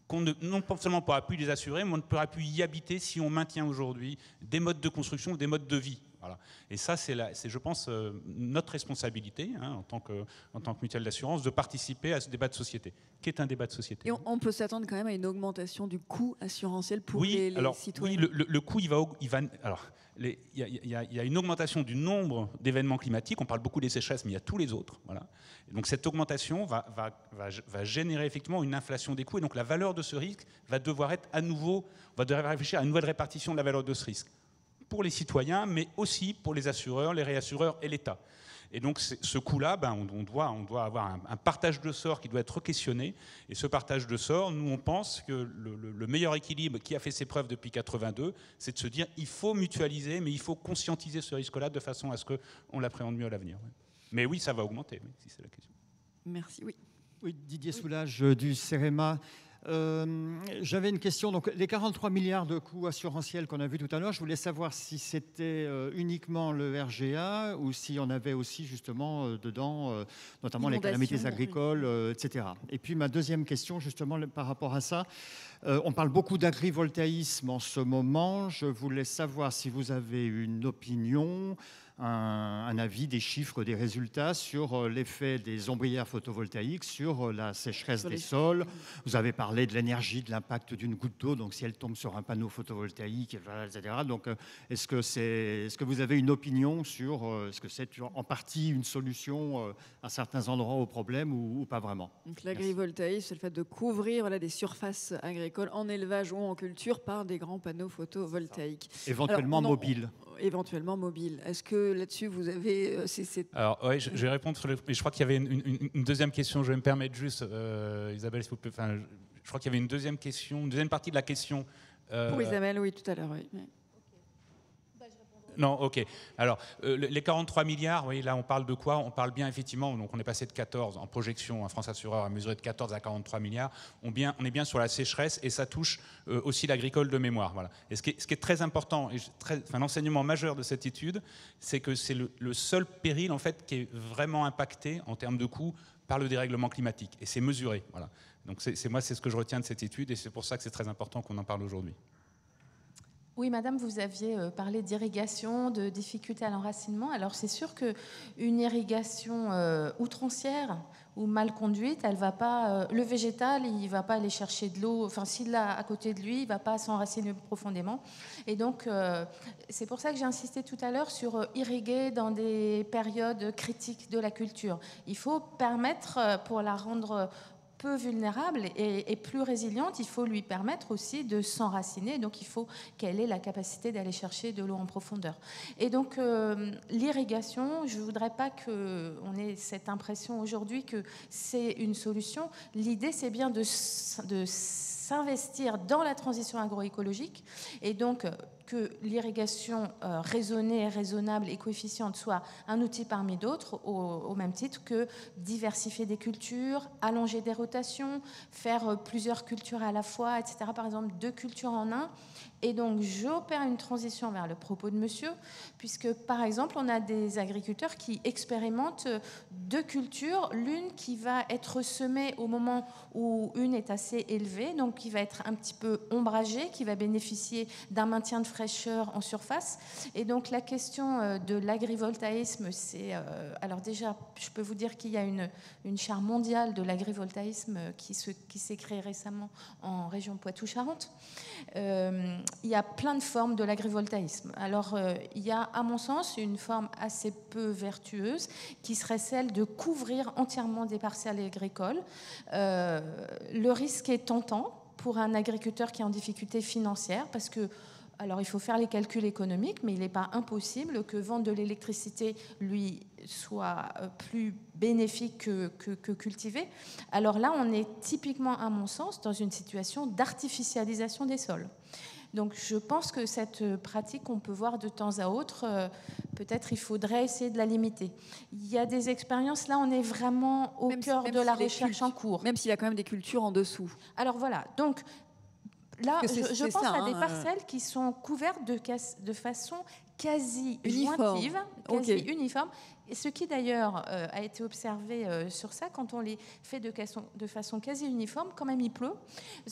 qu'on non seulement ne pourra plus les assurer, mais on ne pourra plus y habiter si on maintient aujourd'hui des modes de construction, des modes de vie Voilà. Et ça, c'est, je pense, notre responsabilité, hein, en tant que mutuelle d'assurance, de participer à ce débat de société, qui est un débat de société. Et on peut s'attendre quand même à une augmentation du coût assurantiel pour les citoyens. Oui, le coût, il va alors, il y a une augmentation du nombre d'événements climatiques. On parle beaucoup des sécheresses, mais il y a tous les autres. Voilà. Et donc cette augmentation va générer effectivement une inflation des coûts. Et donc la valeur de ce risque va devoir être à nouveau, on va devoir réfléchir à une nouvelle répartition de la valeur de ce risque pour les citoyens, mais aussi pour les assureurs, les réassureurs et l'État. Et donc ce coût-là, on doit avoir un partage de sort qui doit être questionné. Et ce partage de sort, nous on pense que le meilleur équilibre qui a fait ses preuves depuis 82, c'est de se dire il faut mutualiser, mais il faut conscientiser ce risque-là de façon à ce qu'on l'appréhende mieux à l'avenir. Mais oui, ça va augmenter, si c'est la question. Merci, oui. Oui, Didier Soulage du CEREMA. J'avais une question. Donc, les 43 milliards de coûts assurantiels qu'on a vus tout à l'heure, je voulais savoir si c'était uniquement le RGA ou s'il y en avait aussi justement dedans, notamment les calamités agricoles, etc. Et puis ma deuxième question, justement, par rapport à ça, on parle beaucoup d'agrivoltaïsme en ce moment. Je voulais savoir si vous avez une opinion, un avis, des chiffres, des résultats sur l'effet des ombrières photovoltaïques sur la sécheresse des sols. Vous avez parlé de l'énergie, de l'impact d'une goutte d'eau, donc si elle tombe sur un panneau photovoltaïque, etc. Donc, est-ce que vous avez une opinion sur est-ce que c'est en partie une solution à certains endroits au problème ou pas vraiment? Donc l'agrivoltaïsme, c'est le fait de couvrir des surfaces agricoles en élevage ou en culture par des grands panneaux photovoltaïques. Éventuellement mobiles. Éventuellement mobile. Est-ce que là-dessus, vous avez... Alors, oui, je vais répondre sur mais je crois qu'il y avait une deuxième question. Je vais me permettre juste, Isabelle, s'il vous plaît. Enfin, je crois qu'il y avait une deuxième question, une deuxième partie de la question. Pour Isabelle, oui, tout à l'heure, oui. Non, ok. Alors, les 43 milliards, oui, là, on parle de quoi? On parle bien, effectivement, donc on est passé de 14 en projection, France Assureur a mesuré de 14 à 43 milliards. On est bien sur la sécheresse et ça touche aussi l'agricole de mémoire. Voilà. Et ce qui est très important, et l'enseignement majeur de cette étude, c'est que c'est le seul péril, en fait, qui est vraiment impacté en termes de coûts par le dérèglement climatique. Et c'est mesuré. Voilà. Donc, c'est ce que je retiens de cette étude et c'est pour ça que c'est très important qu'on en parle aujourd'hui. Oui, madame, vous aviez parlé d'irrigation, de difficultés à l'enracinement. Alors, c'est sûr qu'une irrigation outrancière ou mal conduite, elle va pas, le végétal, il ne va pas aller chercher de l'eau. Enfin, s'il l'a à côté de lui, il ne va pas s'enraciner profondément. Et donc, c'est pour ça que j'ai insisté tout à l'heure sur irriguer dans des périodes critiques de la culture. Il faut permettre, pour la rendre peu vulnérable et plus résiliente, il faut lui permettre aussi de s'enraciner. Donc, il faut qu'elle ait la capacité d'aller chercher de l'eau en profondeur. Et donc, l'irrigation, je ne voudrais pas qu'on ait cette impression aujourd'hui que c'est une solution. L'idée, c'est bien de s'investir dans la transition agroécologique et donc que l'irrigation raisonnée, raisonnable et coefficiente soit un outil parmi d'autres, au même titre que diversifier des cultures, allonger des rotations, faire plusieurs cultures à la fois, etc. Par exemple, 2 cultures en un. Et donc, j'opère une transition vers le propos de monsieur, puisque, par exemple, on a des agriculteurs qui expérimentent 2 cultures, l'une qui va être semée au moment où une est assez élevée, donc qui va être un petit peu ombragée, qui va bénéficier d'un maintien de fraîcheur en surface. Et donc, la question de l'agrivoltaïsme, c'est... alors déjà, je peux vous dire qu'il y a une charte mondiale de l'agrivoltaïsme qui s'est créée récemment en région Poitou-Charentes. Il y a plein de formes de l'agrivoltaïsme. Alors, il y a, à mon sens, une forme assez peu vertueuse qui serait celle de couvrir entièrement des parcelles agricoles. Le risque est tentant pour un agriculteur qui est en difficulté financière parce que, alors il faut faire les calculs économiques, mais il n'est pas impossible que vendre de l'électricité lui soit plus bénéfique que cultiver. Alors là, on est typiquement, à mon sens, dans une situation d'artificialisation des sols. Donc je pense que cette pratique qu'on peut voir de temps à autre, peut-être il faudrait essayer de la limiter. Il y a des expériences, là on est vraiment au cœur de la recherche en cours. Même s'il y a quand même des cultures en dessous. Alors voilà, donc là je pense à des parcelles qui sont couvertes de façon quasi jointive, quasi uniforme. ce qui d'ailleurs a été observé sur ça, quand on les fait de façon quasi uniforme, quand même il pleut.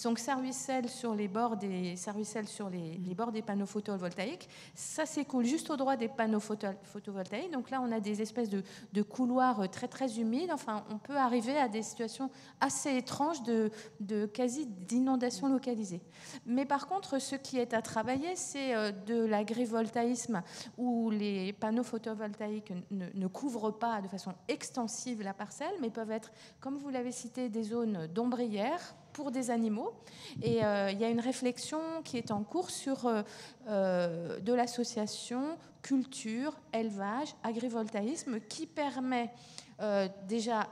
Donc ça ruisselle sur les bords des panneaux photovoltaïques. Ça s'écoule juste au droit des panneaux photovoltaïques. Donc là, on a des espèces de couloirs très très humides. Enfin, on peut arriver à des situations assez étranges de quasi d'inondation localisée. Mais par contre, ce qui est à travailler, c'est de l'agrivoltaïsme où les panneaux photovoltaïques ne couvrent pas de façon extensive la parcelle, mais peuvent être, comme vous l'avez cité, des zones d'ombrières pour des animaux. Et il y a une réflexion qui est en cours sur de l'association culture, élevage, agrivoltaïsme qui permet déjà...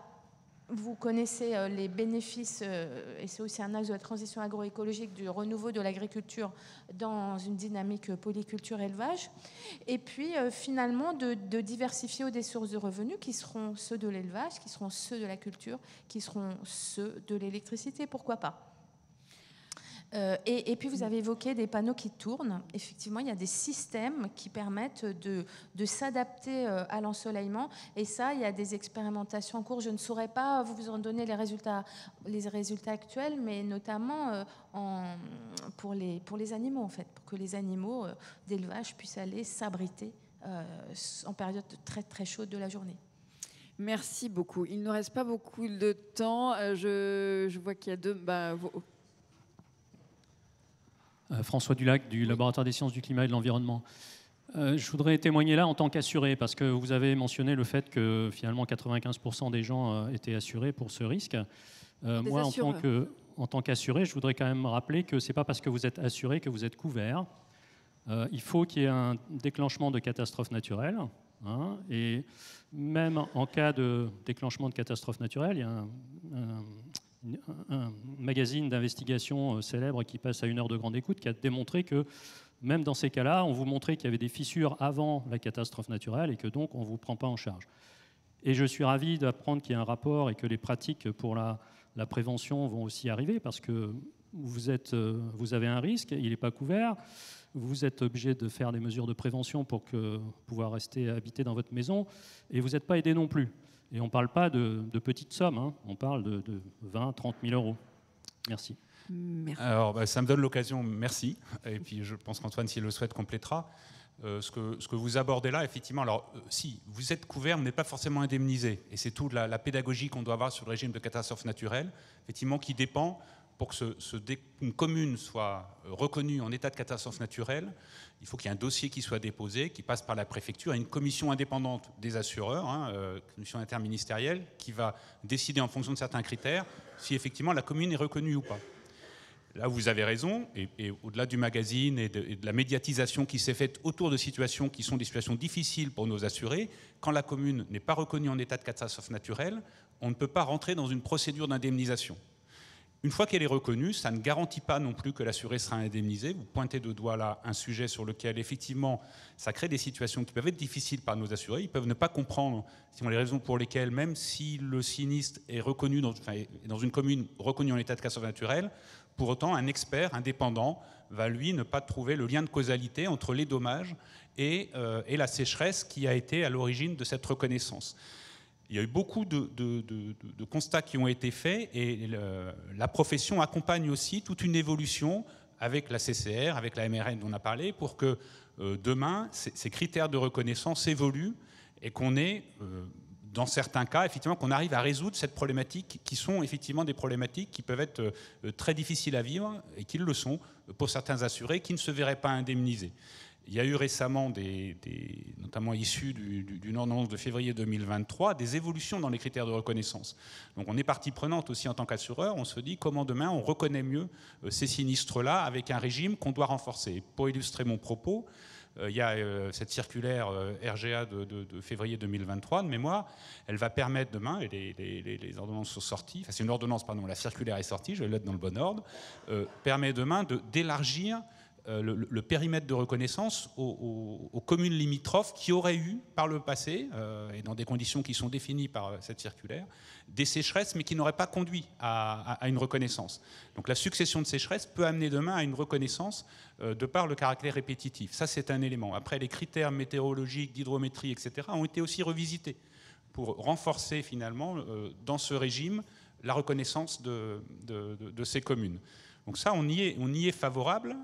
Vous connaissez les bénéfices, et c'est aussi un axe de la transition agroécologique, du renouveau de l'agriculture dans une dynamique polyculture-élevage. Et puis, finalement, de diversifier des sources de revenus qui seront ceux de l'élevage, qui seront ceux de la culture, qui seront ceux de l'électricité, pourquoi pas. Et puis vous avez évoqué des panneaux qui tournent. Effectivement, il y a des systèmes qui permettent de s'adapter à l'ensoleillement. Et ça, il y a des expérimentations en cours. Je ne saurais pas vous en donner les résultats actuels, mais notamment pour les animaux, en fait, pour que les animaux d'élevage puissent aller s'abriter en période très très chaude de la journée. Merci beaucoup. Il ne nous reste pas beaucoup de temps. Je vois qu'il y a deux... François Dulac du Laboratoire des sciences du climat et de l'environnement. Je voudrais témoigner là en tant qu'assuré, parce que vous avez mentionné le fait que finalement 95% des gens étaient assurés pour ce risque. Moi, en tant qu'assuré, je voudrais quand même rappeler que ce n'est pas parce que vous êtes assuré que vous êtes couvert. Il faut qu'il y ait un déclenchement de catastrophe naturelle. Et même en cas de déclenchement de catastrophe naturelle, il y a un magazine d'investigation célèbre qui passe à 1 heure de grande écoute qui a démontré que même dans ces cas-là, on vous montrait qu'il y avait des fissures avant la catastrophe naturelle et que donc on ne vous prend pas en charge. Et je suis ravi d'apprendre qu'il y a un rapport et que les pratiques pour la prévention vont aussi arriver parce que vous avez un risque, il n'est pas couvert, vous êtes obligé de faire des mesures de prévention pour pouvoir rester habité dans votre maison et vous n'êtes pas aidé non plus. Et on ne parle pas de petites sommes, on parle de 20 30 000 euros. Merci. Merci. Alors, ça me donne l'occasion, merci. Et puis je pense qu'Antoine, s'il le souhaite, complétera. Ce que vous abordez là, effectivement, alors si vous êtes couvert, vous n'êtes pas forcément indemnisé. Et c'est toute la pédagogie qu'on doit avoir sur le régime de catastrophe naturelle, effectivement, qui dépend pour que une commune soit reconnue en état de catastrophe naturelle. Il faut qu'il y ait un dossier qui soit déposé, qui passe par la préfecture, et une commission indépendante des assureurs, commission interministérielle, qui va décider en fonction de certains critères si effectivement la commune est reconnue ou pas. Là, vous avez raison, et au-delà du magazine et de la médiatisation qui s'est faite autour de situations qui sont des situations difficiles pour nos assurés, quand la commune n'est pas reconnue en état de catastrophe naturelle, on ne peut pas rentrer dans une procédure d'indemnisation. Une fois qu'elle est reconnue, ça ne garantit pas non plus que l'assuré sera indemnisé. Vous pointez de doigt là un sujet sur lequel, effectivement, ça crée des situations qui peuvent être difficiles par nos assurés. Ils peuvent ne pas comprendre les raisons pour lesquelles, même si le sinistre est reconnu dans une commune reconnue en état de catastrophe naturelle, pour autant, un expert indépendant va, lui, ne pas trouver le lien de causalité entre les dommages et la sécheresse qui a été à l'origine de cette reconnaissance. Il y a eu beaucoup de constats qui ont été faits et la profession accompagne aussi toute une évolution avec la CCR, avec la MRN dont on a parlé, pour que demain, ces critères de reconnaissance évoluent et qu'on ait, dans certains cas, effectivement, qu'on arrive à résoudre cette problématique qui sont effectivement des problématiques qui peuvent être très difficiles à vivre et qui le sont pour certains assurés qui ne se verraient pas indemnisés. Il y a eu récemment, notamment issus d'une ordonnance de février 2023, des évolutions dans les critères de reconnaissance. Donc on est partie prenante aussi en tant qu'assureur. On se dit comment demain on reconnaît mieux ces sinistres-là avec un régime qu'on doit renforcer. Pour illustrer mon propos, il y a cette circulaire RGA de février 2023 de mémoire. Elle va permettre demain, et les ordonnances sont sorties, enfin c'est une ordonnance, pardon, la circulaire est sortie, je vais le mettre dans le bon ordre, permet demain d'élargir le périmètre de reconnaissance aux communes limitrophes qui auraient eu par le passé, et dans des conditions qui sont définies par cette circulaire, des sécheresses mais qui n'auraient pas conduit à une reconnaissance. Donc la succession de sécheresses peut amener demain à une reconnaissance de par le caractère répétitif. Ça, c'est un élément. Après, les critères météorologiques, d'hydrométrie, etc. ont été aussi revisités pour renforcer finalement dans ce régime la reconnaissance de ces communes. Donc ça, on y est favorable.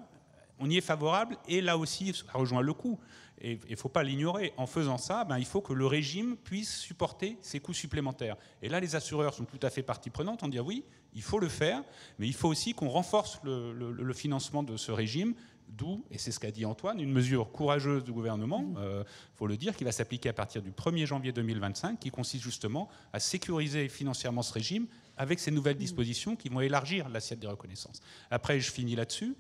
On y est favorable, et là aussi, ça rejoint le coût. Et il ne faut pas l'ignorer. En faisant ça, il faut que le régime puisse supporter ces coûts supplémentaires. Et là, les assureurs sont tout à fait partie prenante. On dit oui, il faut le faire, mais il faut aussi qu'on renforce le financement de ce régime, d'où, et c'est ce qu'a dit Antoine, une mesure courageuse du gouvernement, faut le dire, qui va s'appliquer à partir du 1er janvier 2025, qui consiste justement à sécuriser financièrement ce régime avec ces nouvelles dispositions qui vont élargir l'assiette des reconnaissances. Après, je finis là-dessus.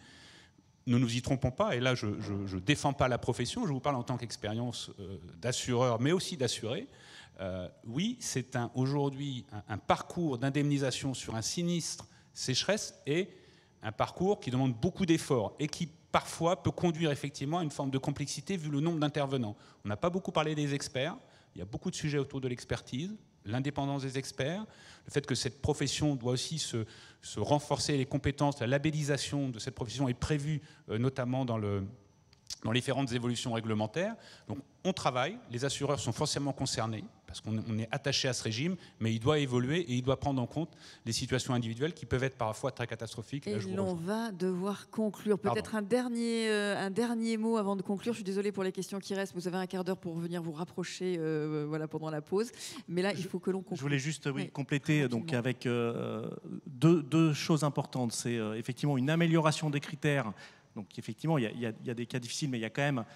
Ne nous y trompons pas, et là je ne défends pas la profession, je vous parle en tant qu'expérience d'assureur, mais aussi d'assuré. Oui, c'est aujourd'hui un parcours d'indemnisation sur un sinistre sécheresse et un parcours qui demande beaucoup d'efforts et qui parfois peut conduire effectivement à une forme de complexité vu le nombre d'intervenants. On n'a pas beaucoup parlé des experts, il y a beaucoup de sujets autour de l'expertise, l'indépendance des experts, le fait que cette profession doit aussi se renforcer, les compétences, la labellisation de cette profession est prévue notamment dans les différentes évolutions réglementaires. Donc on travaille, les assureurs sont forcément concernés parce qu'on est attaché à ce régime, mais il doit évoluer et il doit prendre en compte les situations individuelles qui peuvent être parfois très catastrophiques. Et l'on va devoir conclure. Peut-être un dernier mot avant de conclure. Je suis désolée pour les questions qui restent. Vous avez un quart d'heure pour venir vous rapprocher pendant la pause. Mais là, il faut que l'on conclue. Je voulais juste compléter donc, avec deux choses importantes. C'est effectivement une amélioration des critères. Donc effectivement, il y a des cas difficiles, mais il y a quand même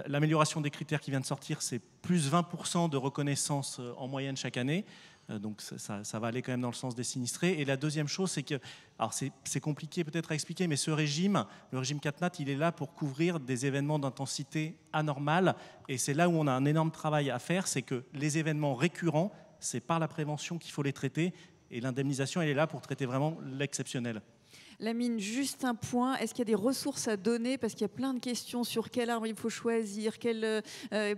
l'amélioration des critères qui vient de sortir, c'est plus 20% de reconnaissance en moyenne chaque année. Donc ça va aller quand même dans le sens des sinistrés. Et la deuxième chose, c'est que, alors c'est compliqué peut-être à expliquer, mais ce régime, le régime CatNat, il est là pour couvrir des événements d'intensité anormale. Et c'est là où on a un énorme travail à faire, c'est que les événements récurrents, c'est par la prévention qu'il faut les traiter. Et l'indemnisation, elle est là pour traiter vraiment l'exceptionnel. Lamine, juste un point, est-ce qu'il y a des ressources à donner? Parce qu'il y a plein de questions sur quel arbre il faut choisir,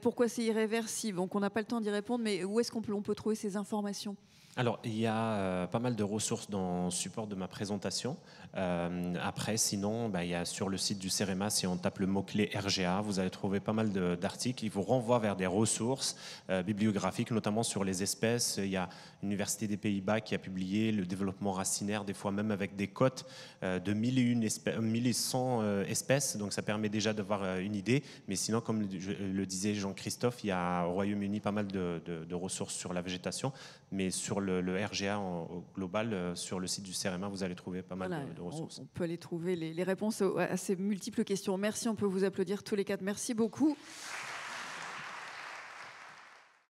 pourquoi c'est irréversible. Donc on n'a pas le temps d'y répondre, mais où est-ce qu'on peut trouver ces informations? Alors, il y a pas mal de ressources dans le support de ma présentation. Après, sinon, il y a sur le site du CEREMA, si on tape le mot-clé RGA, vous allez trouver pas mal d'articles. Ils vous renvoient vers des ressources bibliographiques, notamment sur les espèces. Il y a l'Université des Pays-Bas qui a publié le développement racinaire, des fois même avec des cotes de 1100 espèces. Donc, ça permet déjà d'avoir une idée. Mais sinon, comme le disait Jean-Christophe, il y a au Royaume-Uni pas mal de ressources sur la végétation. Mais sur le RGA au global, sur le site du CEREMA, vous allez trouver pas mal de ressources. On peut aller trouver les réponses à ces multiples questions. Merci, on peut vous applaudir tous les quatre. Merci beaucoup.